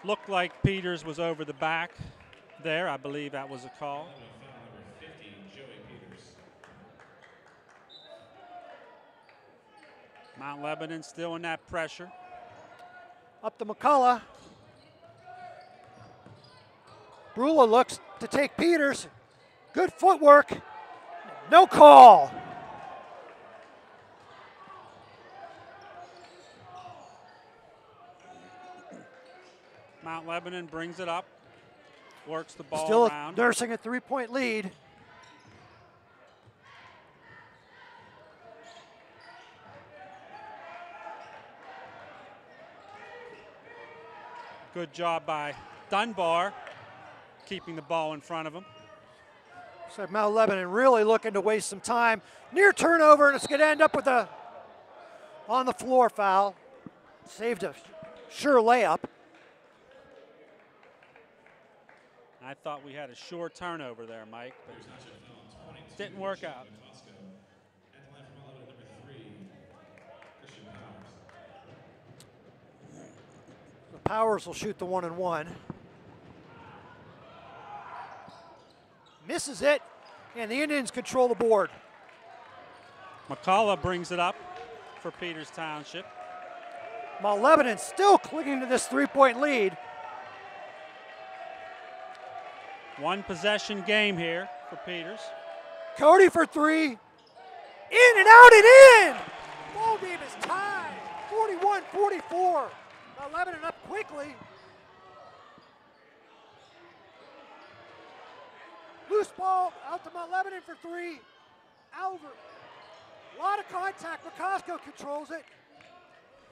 Looked like Peters was over the back there. I believe that was a call. Mount Lebanon still in that pressure. Up to McCullough. Brula looks to take Peters. Good footwork. No call. Mount Lebanon brings it up, works the ball Still around. Nursing a three-point lead. Good job by Dunbar, keeping the ball in front of him. So Mount Lebanon really looking to waste some time. Near turnover, and it's going to end up with a on-the-floor foul. Saved a sure layup. I thought we had a sure turnover there, Mike, but didn't work out. The Powers will shoot the 1-and-1. Misses it, and the Indians control the board. McCullough brings it up for Peters Township. Mount Lebanon still clinging to this three-point lead. One possession game here for Peters. Cody for three. In and out and in! Ball game is tied. 41-44. Mount Lebanon up quickly. Loose ball out to Mount Lebanon for three. Albert. A lot of contact. McCosco controls it.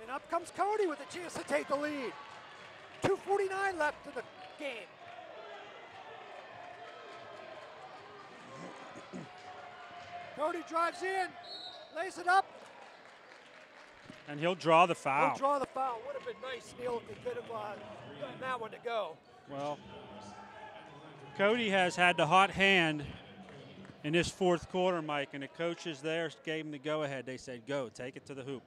And up comes Cody with a chance to take the lead. 2:49 left in the game. Cody drives in, lays it up. And he'll draw the foul. He'll draw the foul. Would have been nice, Neil, if he could have gotten that one to go. Well, Cody has had the hot hand in this fourth quarter, Mike, and the coaches there gave him the go-ahead. They said, go, take it to the hoop.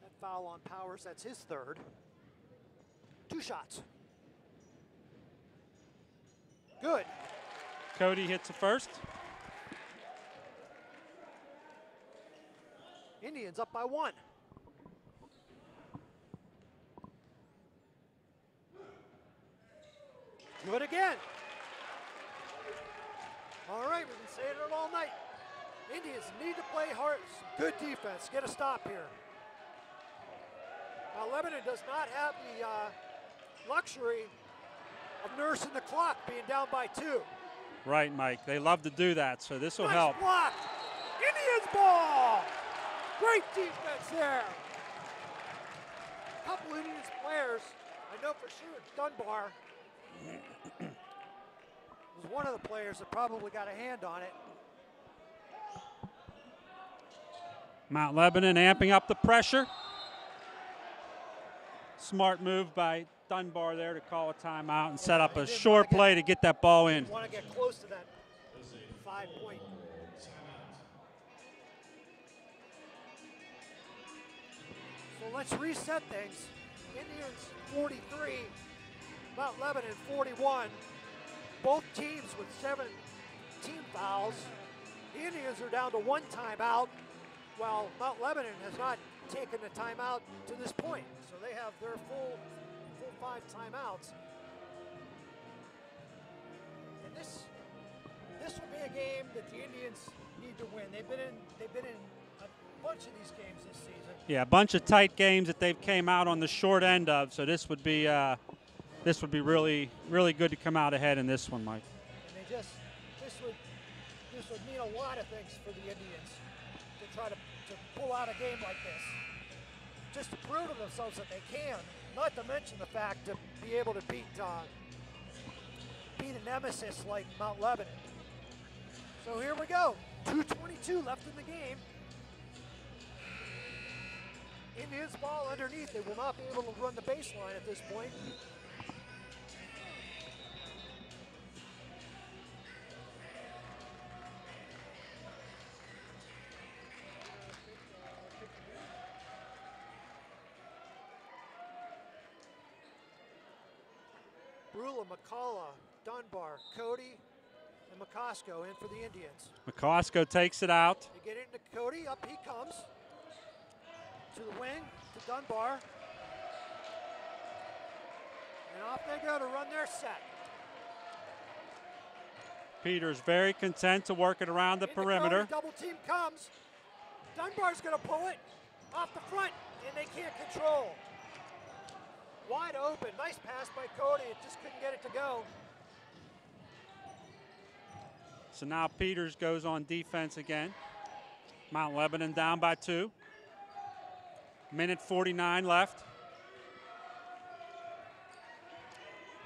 That foul on Powers, that's his third. Two shots. Good. Cody hits the first. Indians up by one. Good again. All right, we've been saying it all night. Indians need to play hard. Good defense. Get a stop here. Now, Lebanon does not have the luxury of nursing the clock, being down by two. Right, Mike. They love to do that, so this will Nice help. block. Indians ball. Great defense there. A couple Indians players, I know for sure Dunbar was one of the players that probably got a hand on it. Mount Lebanon amping up the pressure. Smart move by Dunbar there to call a timeout and set up a short play to get that ball in. Want to get close to that 5-point. So let's reset things. Indians 43, Mount Lebanon 41. Both teams with 7 team fouls. The Indians are down to 1 timeout, while Mount Lebanon has not taken a timeout to this point. So they have their full 5 timeouts. And this will be a game that the Indians need to win. They've been in a bunch of these games this season. Yeah, a bunch of tight games that they've came out on the short end of. So this would be really, really good to come out ahead in this one, Mike. And this would mean a lot of things for the Indians to try to pull out a game like this. Just to prove to themselves that they can, not to mention the fact to be able to beat a nemesis like Mount Lebanon. So here we go, 2:22 left in the game. Indians ball underneath. They will not be able to run the baseline at this point. Brula, McCullough, Dunbar, Cody, and McCosco in for the Indians. McCosco takes it out. They get into Cody, up he comes. To the wing, to Dunbar. And off they go to run their set. Peters very content to work it around the perimeter. Cody, double team comes. Dunbar's gonna pull it off the front, and they can't control. Wide open, nice pass by Cody, it just couldn't get it to go. So now Peters goes on defense again. Mount Lebanon down by 2. Minute 49 left.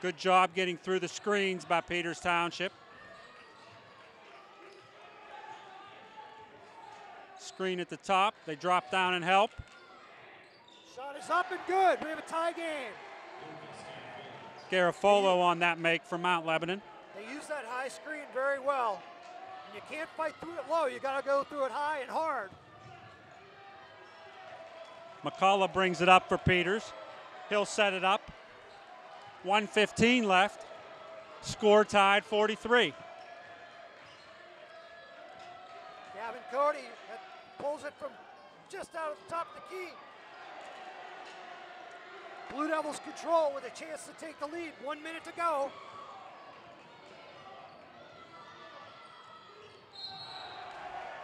Good job getting through the screens by Peters Township. Screen at the top, they drop down and help. Shot is up and good. We have a tie game. Garofolo on that make for Mount Lebanon. They use that high screen very well. And you can't fight through it low. You got to go through it high and hard. McCullough brings it up for Peters. He'll set it up. 1:15 left. Score tied 43. Gavin Cody pulls it from just out of the top of the key. Blue Devils control with a chance to take the lead. 1 minute to go.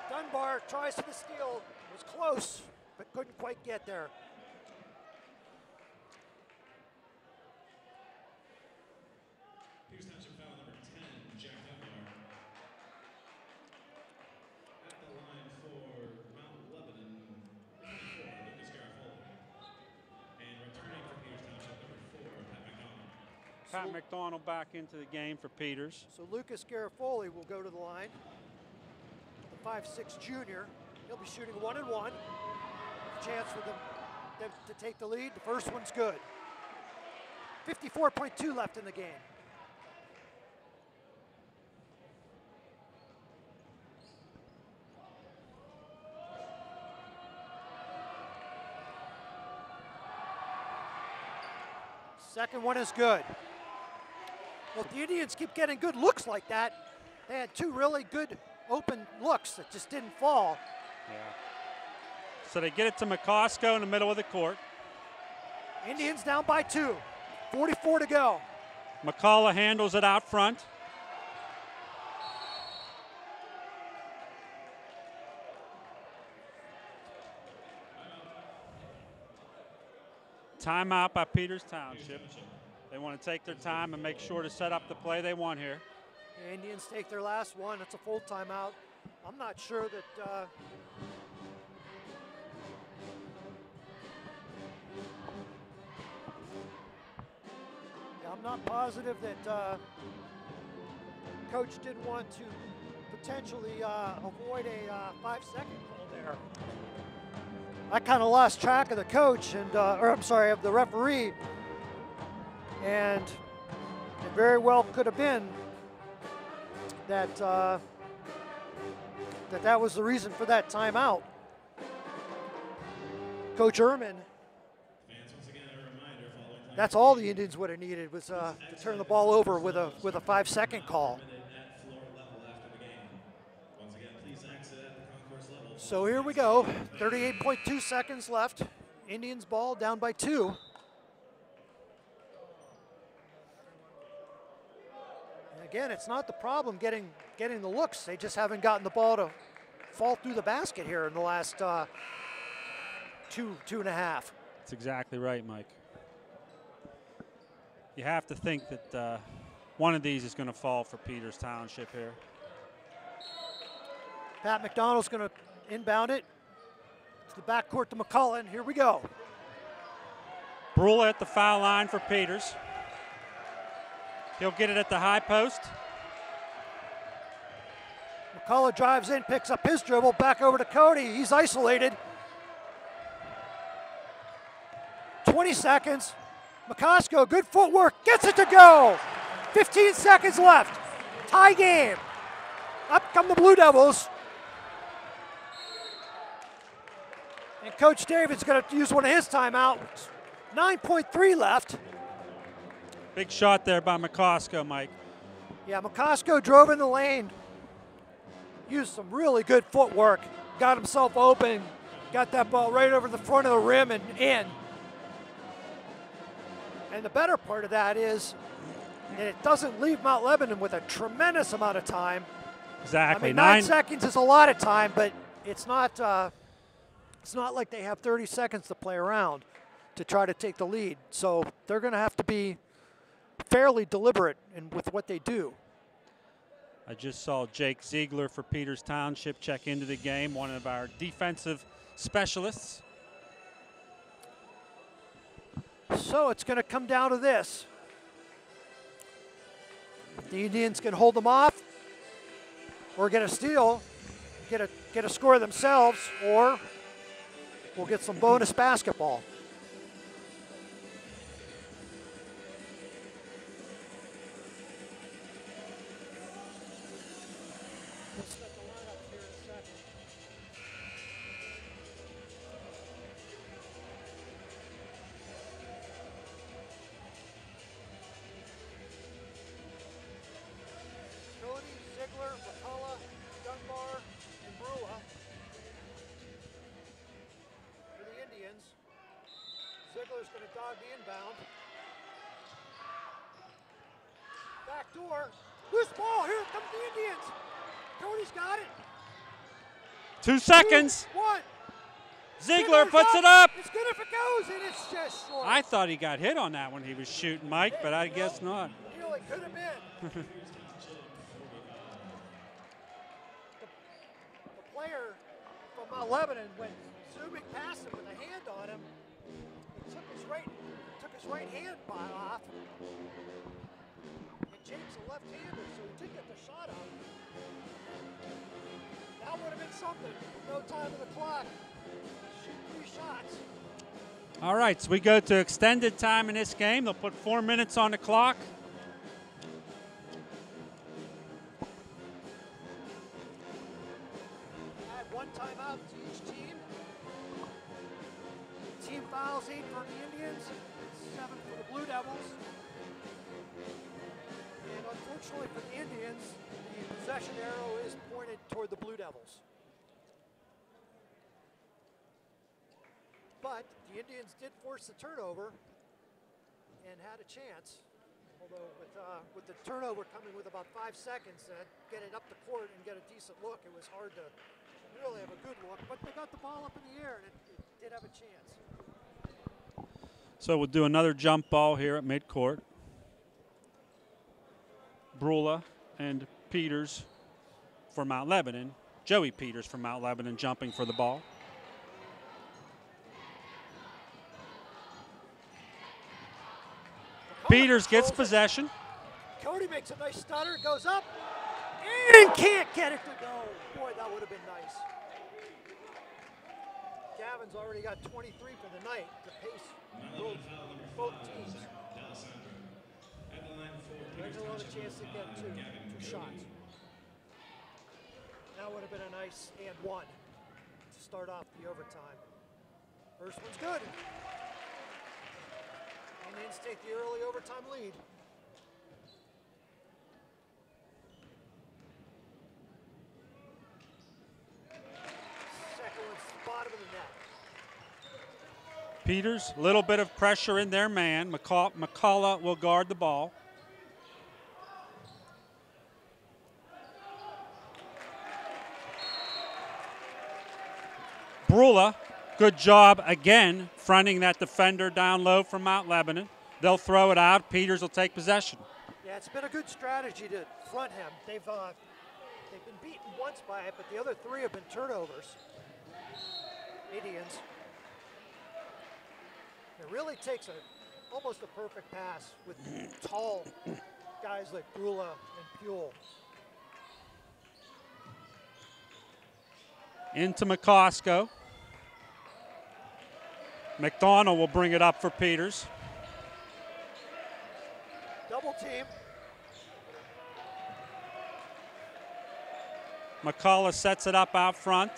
Dunbar tries for the steal. It was close, but couldn't quite get there. Here's Township foul number 10, Jack Dunbar. At the line for Mount Lebanon, 24, Lucas Garofoli. And returning for Peters Township, number 4, Pat McDonald. Pat McDonald back into the game for Peters. So Lucas Garofoli will go to the line. The 5'6" junior. He'll be shooting 1 and 1. Chance for them to take the lead. The first one's good. 54.2 left in the game. Second one is good. Well, if the Indians keep getting good looks like that, they had 2 really good open looks that just didn't fall. Yeah. So they get it to McCosco in the middle of the court. Indians down by 2. 44 to go. McCullough handles it out front. Timeout by Peters Township. They want to take their time and make sure to set up the play they want here. The Indians take their last one. It's a full timeout. I'm not sure that I'm not positive that Coach didn't want to potentially avoid a 5-second call there. I kind of lost track of the coach and, or I'm sorry, of the referee, and it very well could have been that that was the reason for that timeout. Coach Ehrman, that's all the Indians would have needed was to turn the ball over with a 5-second call. So here we go, 38.2 seconds left. Indians ball down by 2. And again, it's not the problem getting the looks. They just haven't gotten the ball to fall through the basket here in the last two and a half. That's exactly right, Mike. You have to think that one of these is going to fall for Peters Township here. Pat McDonald's going to inbound it to the backcourt to McCullough, and here we go. Brule at the foul line for Peters. He'll get it at the high post. McCullough drives in, picks up his dribble, back over to Cody. He's isolated. 20 seconds. McCosco, good footwork, gets it to go. 15 seconds left. Tie game. Up come the Blue Devils. And Coach David's going to use one of his timeouts. 9.3 left. Big shot there by McCosco, Mike. Yeah, McCosco drove in the lane. Used some really good footwork. Got himself open. Got that ball right over the front of the rim and in. And the better part of that is that it doesn't leave Mount Lebanon with a tremendous amount of time. Exactly. I mean, 9 seconds is a lot of time, but it's not like they have 30 seconds to play around to try to take the lead. So they're going to have to be fairly deliberate with what they do. I just saw Jake Ziegler for Peters Township check into the game, one of our defensive specialists. So it's going to come down to this. The Indians can hold them off or get a steal, get a score themselves, or we'll get some bonus basketball. Ziegler's going to dog the inbound. Back door. Loose ball. Here comes the Indians. Cody's got it. 2 seconds. 2, 1. Ziegler puts it up. It's good if it goes, and it's just short. I thought he got hit on that when he was shooting, Mike, but I guess not. Really could have been. The player from Mount Lebanon went zooming past him with a hand on him. He took his right hand off. And Jake's a left-hander, so he did get the shot out. That would have been something. No time on the clock. Shoot 3 shots. All right, so we go to extended time in this game. They'll put 4 minutes on the clock. Add 1 timeout to each team. Team fouls 8 for the Indians, 7 for the Blue Devils. And unfortunately for the Indians, the possession arrow is pointed toward the Blue Devils. But the Indians did force the turnover and had a chance. Although with the turnover coming with about 5 seconds to get it up the court and get a decent look, it was hard to really have a good look. But they got the ball up in the air and it did have a chance. So we'll do another jump ball here at midcourt. Brule and Peters for Mount Lebanon. Joey Peters from Mount Lebanon jumping for the ball. Peters gets possession. Cody makes a nice stutter, goes up, and can't get it to go. Boy, that would have been nice. Gavin's already got 23 for the night to pace both teams. There's a lot of chance to get two shots. That would have been a nice and one to start off the overtime. First one's good. Indians take the early overtime lead. Second one's bottom of the net. Peters, a little bit of pressure in their man. McCullough will guard the ball. Brula, good job again fronting that defender down low from Mount Lebanon. They'll throw it out. Peters will take possession. Yeah, it's been a good strategy to front him. They've been beaten once by it, but the other three have been turnovers. Indians. It really takes almost a perfect pass with tall guys like Brula and Puel. Into McCosco. McDonald will bring it up for Peters. Double team. McCullough sets it up out front.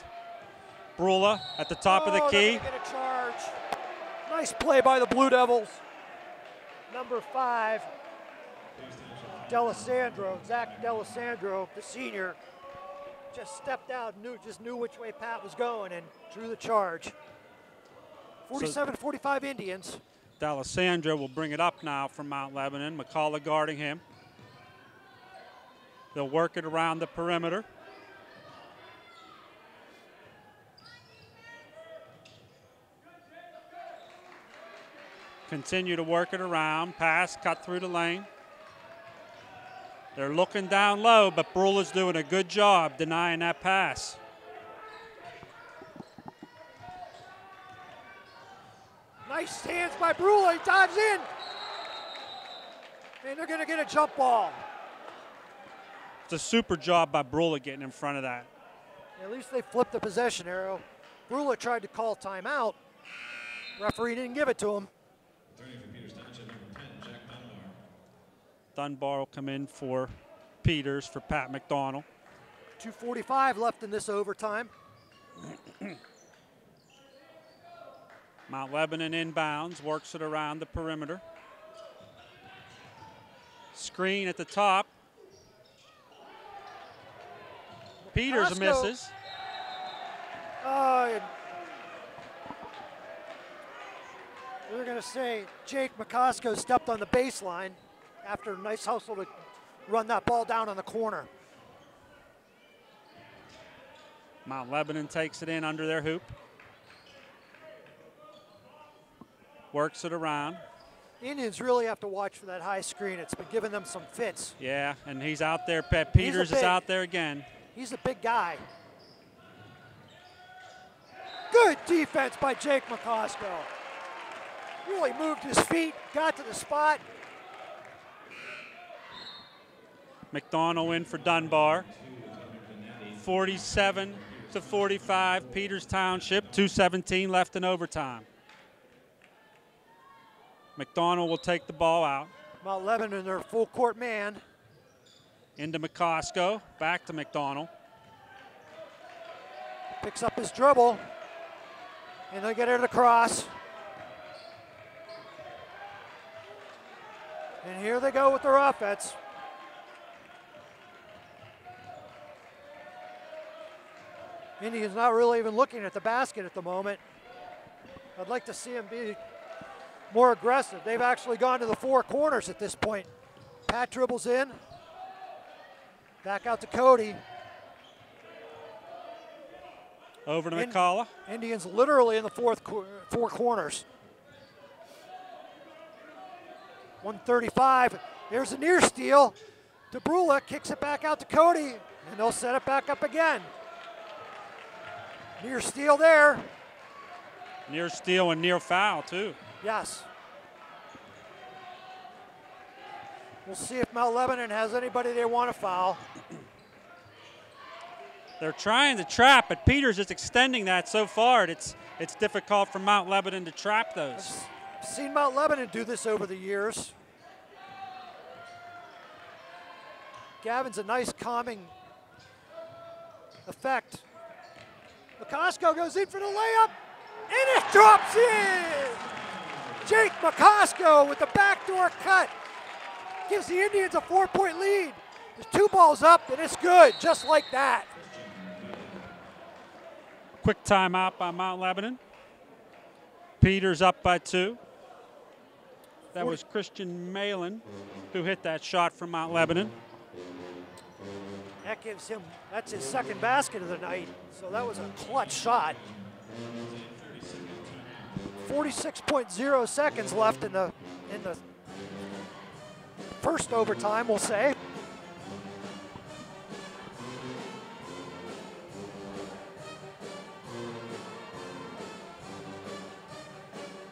Brula at the top of the key. They're gonna get a charge. Nice play by the Blue Devils. Number 5, Zach D'Alessandro, the senior, just stepped out, just knew which way Pat was going and drew the charge. 47-45 Indians. D'Alessandro will bring it up now from Mount Lebanon. McCullough guarding him. They'll work it around the perimeter. Continue to work it around. Pass cut through the lane. They're looking down low, but Brula's doing a good job denying that pass. Nice hands by Brula. He dives in. And they're going to get a jump ball. It's a super job by Brula getting in front of that. At least they flipped the possession arrow. Brula tried to call timeout. Referee didn't give it to him. Attorney for Peters Township, number 10, Jack Dunbar. Dunbar will come in for Peters for Pat McDonald. 2:45 left in this overtime. Mount Lebanon inbounds, works it around the perimeter. Screen at the top. Peters misses. We were going to say Jake McCosco stepped on the baseline after a nice hustle to run that ball down on the corner. Mount Lebanon takes it in under their hoop. Works it around. The Indians really have to watch for that high screen. It's been giving them some fits. Yeah, and he's out there. Pat Peters is out there again. He's a big guy. Good defense by Jake McCosco. Really moved his feet, got to the spot. McDonald in for Dunbar. 47-45, Peters Township. 2:17 left in overtime. McDonald will take the ball out. Mount Lebanon, their full court man. Into McCosco, back to McDonald. Picks up his dribble, and they get it across. And here they go with their offense. Indians not really even looking at the basket at the moment. I'd like to see him be more aggressive. They've actually gone to the four corners at this point. Pat dribbles in. Back out to Cody. Over to McCullough. Indians literally in the four corners. 135. There's a near steal to Brula. Kicks it back out to Cody. And they'll set it back up again. Near steal there. Near steal and near foul, too. Yes. We'll see if Mount Lebanon has anybody they want to foul. They're trying to trap, but Peters is extending that so far. It's difficult for Mount Lebanon to trap those. I've seen Mount Lebanon do this over the years. Gavin's a nice calming effect. McCosco goes in for the layup, and it drops in! Jake McCosco with the backdoor cut gives the Indians a 4-point lead. There's 2 balls up, and it's good, just like that. Quick timeout by Mount Lebanon. Peters up by 2. That was Christian Malin who hit that shot from Mount Lebanon. That gives him, that's his 2nd basket of the night, so that was a clutch shot. 46.0 seconds left in the first overtime, we'll say.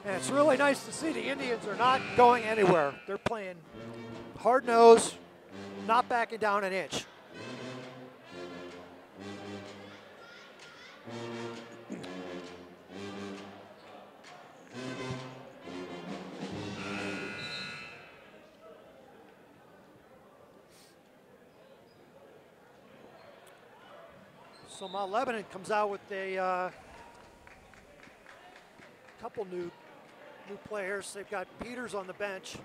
And it's really nice to see the Indians are not going anywhere. They're playing hard nose, not backing down an inch. So Mount Lebanon comes out with a couple new players. They've got Peters on the bench.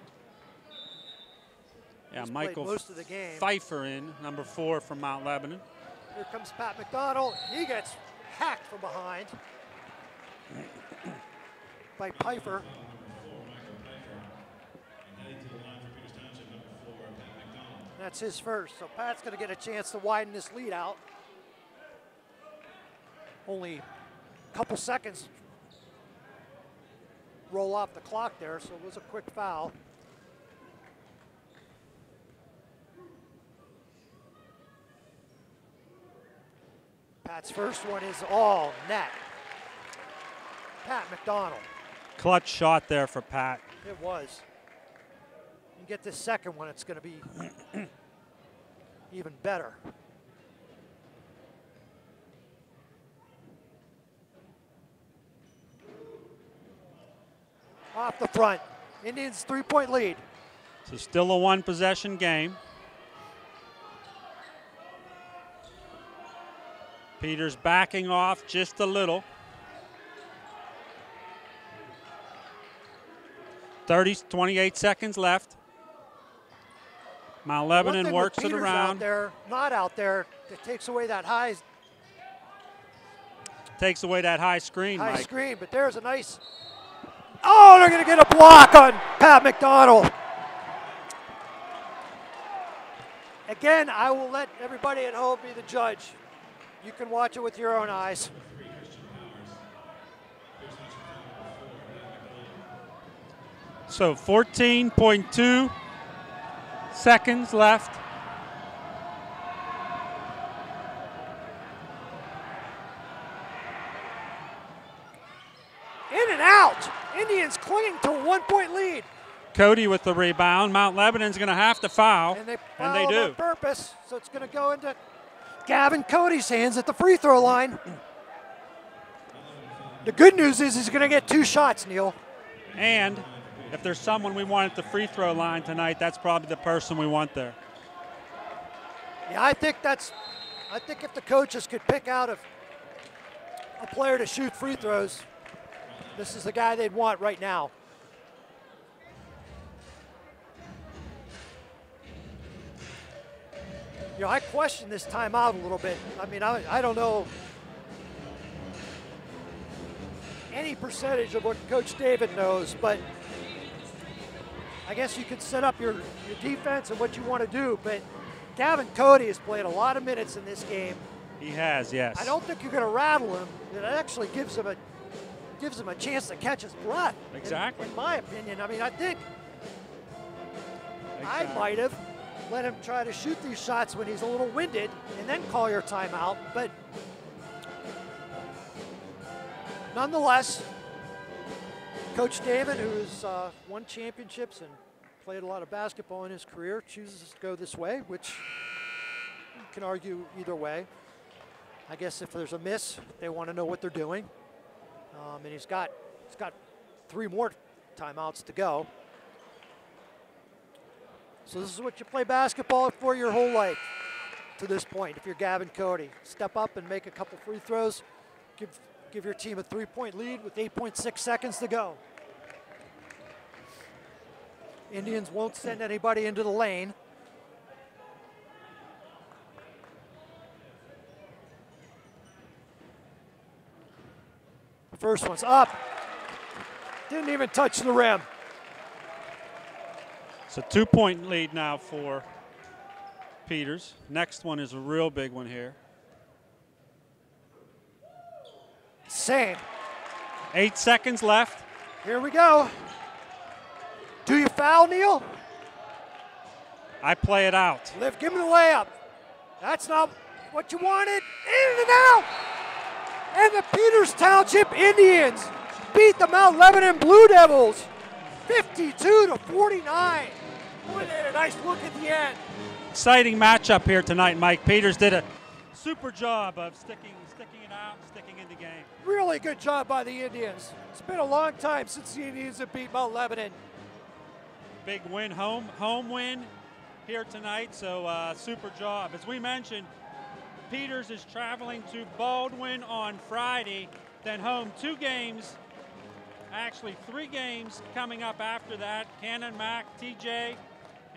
Yeah, He's Michael played most of the game. Pfeiffer in, number 4 from Mount Lebanon. Here comes Pat McDonald. He gets hacked from behind by Pfeiffer. That's his first, so Pat's going to get a chance to widen this lead out. Only a couple seconds roll off the clock there, so it was a quick foul. Pat's first one is all net. Pat McDonald. Clutch shot there for Pat. It was. You get this second one, it's going to be even better. Off the front, Indians 3-point lead. So still a 1-possession game. Peters backing off just a little. 28 seconds left. Mount Lebanon works it around. Out there, not out there, it takes away that high. Takes away that high screen, High Mike. screen, but there's a nice. Oh, they're going to get a block on Pat McDonald. Again, I will let everybody at home be the judge. You can watch it with your own eyes. So 14.2 seconds left. In and out. Indians clinging to a 1-point lead. Cody with the rebound. Mount Lebanon's going to have to foul, And they and do. On purpose, so it's going to go into Gavin Cody's hands at the free throw line. The good news is he's going to get 2 shots, Neil. And if there's someone we want at the free throw line tonight, that's probably the person we want there. Yeah, I think if the coaches could pick out a player to shoot free throws, this is the guy they'd want right now. You know, I question this timeout a little bit. I mean, I don't know any percentage of what Coach David knows, but I guess you could set up your defense and what you want to do, but Gavin Cody has played a lot of minutes in this game. He has, yes. I don't think you're going to rattle him. It actually gives him a chance to catch his breath. Exactly. In my opinion. I mean, I think I might have let him try to shoot these shots when he's a little winded and then call your timeout. But nonetheless, Coach David, who's won championships and played a lot of basketball in his career, chooses to go this way, which you can argue either way. I guess if there's a miss, they want to know what they're doing. And he's got 3 more timeouts to go. So this is what you play basketball for your whole life. to this point if you're Gavin Cody. Step up and make a couple free throws. Give your team a 3-point lead with 8.6 seconds to go. Indians won't send anybody into the lane. First one's up. Didn't even touch the rim. It's a 2-point lead now for Peters. Next one is a real big one here. Same. 8 seconds left. Here we go. Do you foul, Neil? I play it out. Liv, give me the layup. That's not what you wanted. In and out. And the Peters Township Indians beat the Mount Lebanon Blue Devils 52-49. Boy, they had a nice look at the end. Exciting matchup here tonight, Mike. Peters did a super job of sticking it out, sticking in the game. Really good job by the Indians. It's been a long time since the Indians have beat Mount Lebanon. Big win, home win here tonight, so super job. As we mentioned, Peters is traveling to Baldwin on Friday, then home 2 games, actually 3 games coming up after that, Cannon Mac, TJ,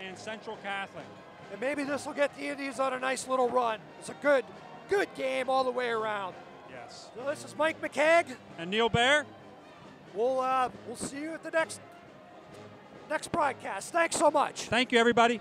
and Central Catholic. And maybe this will get the Indians on a nice little run. It's a good game all the way around. Yes. So this is Mike McCagg. And Neil Bear. We'll see you at the next broadcast. Thanks so much. Thank you, everybody.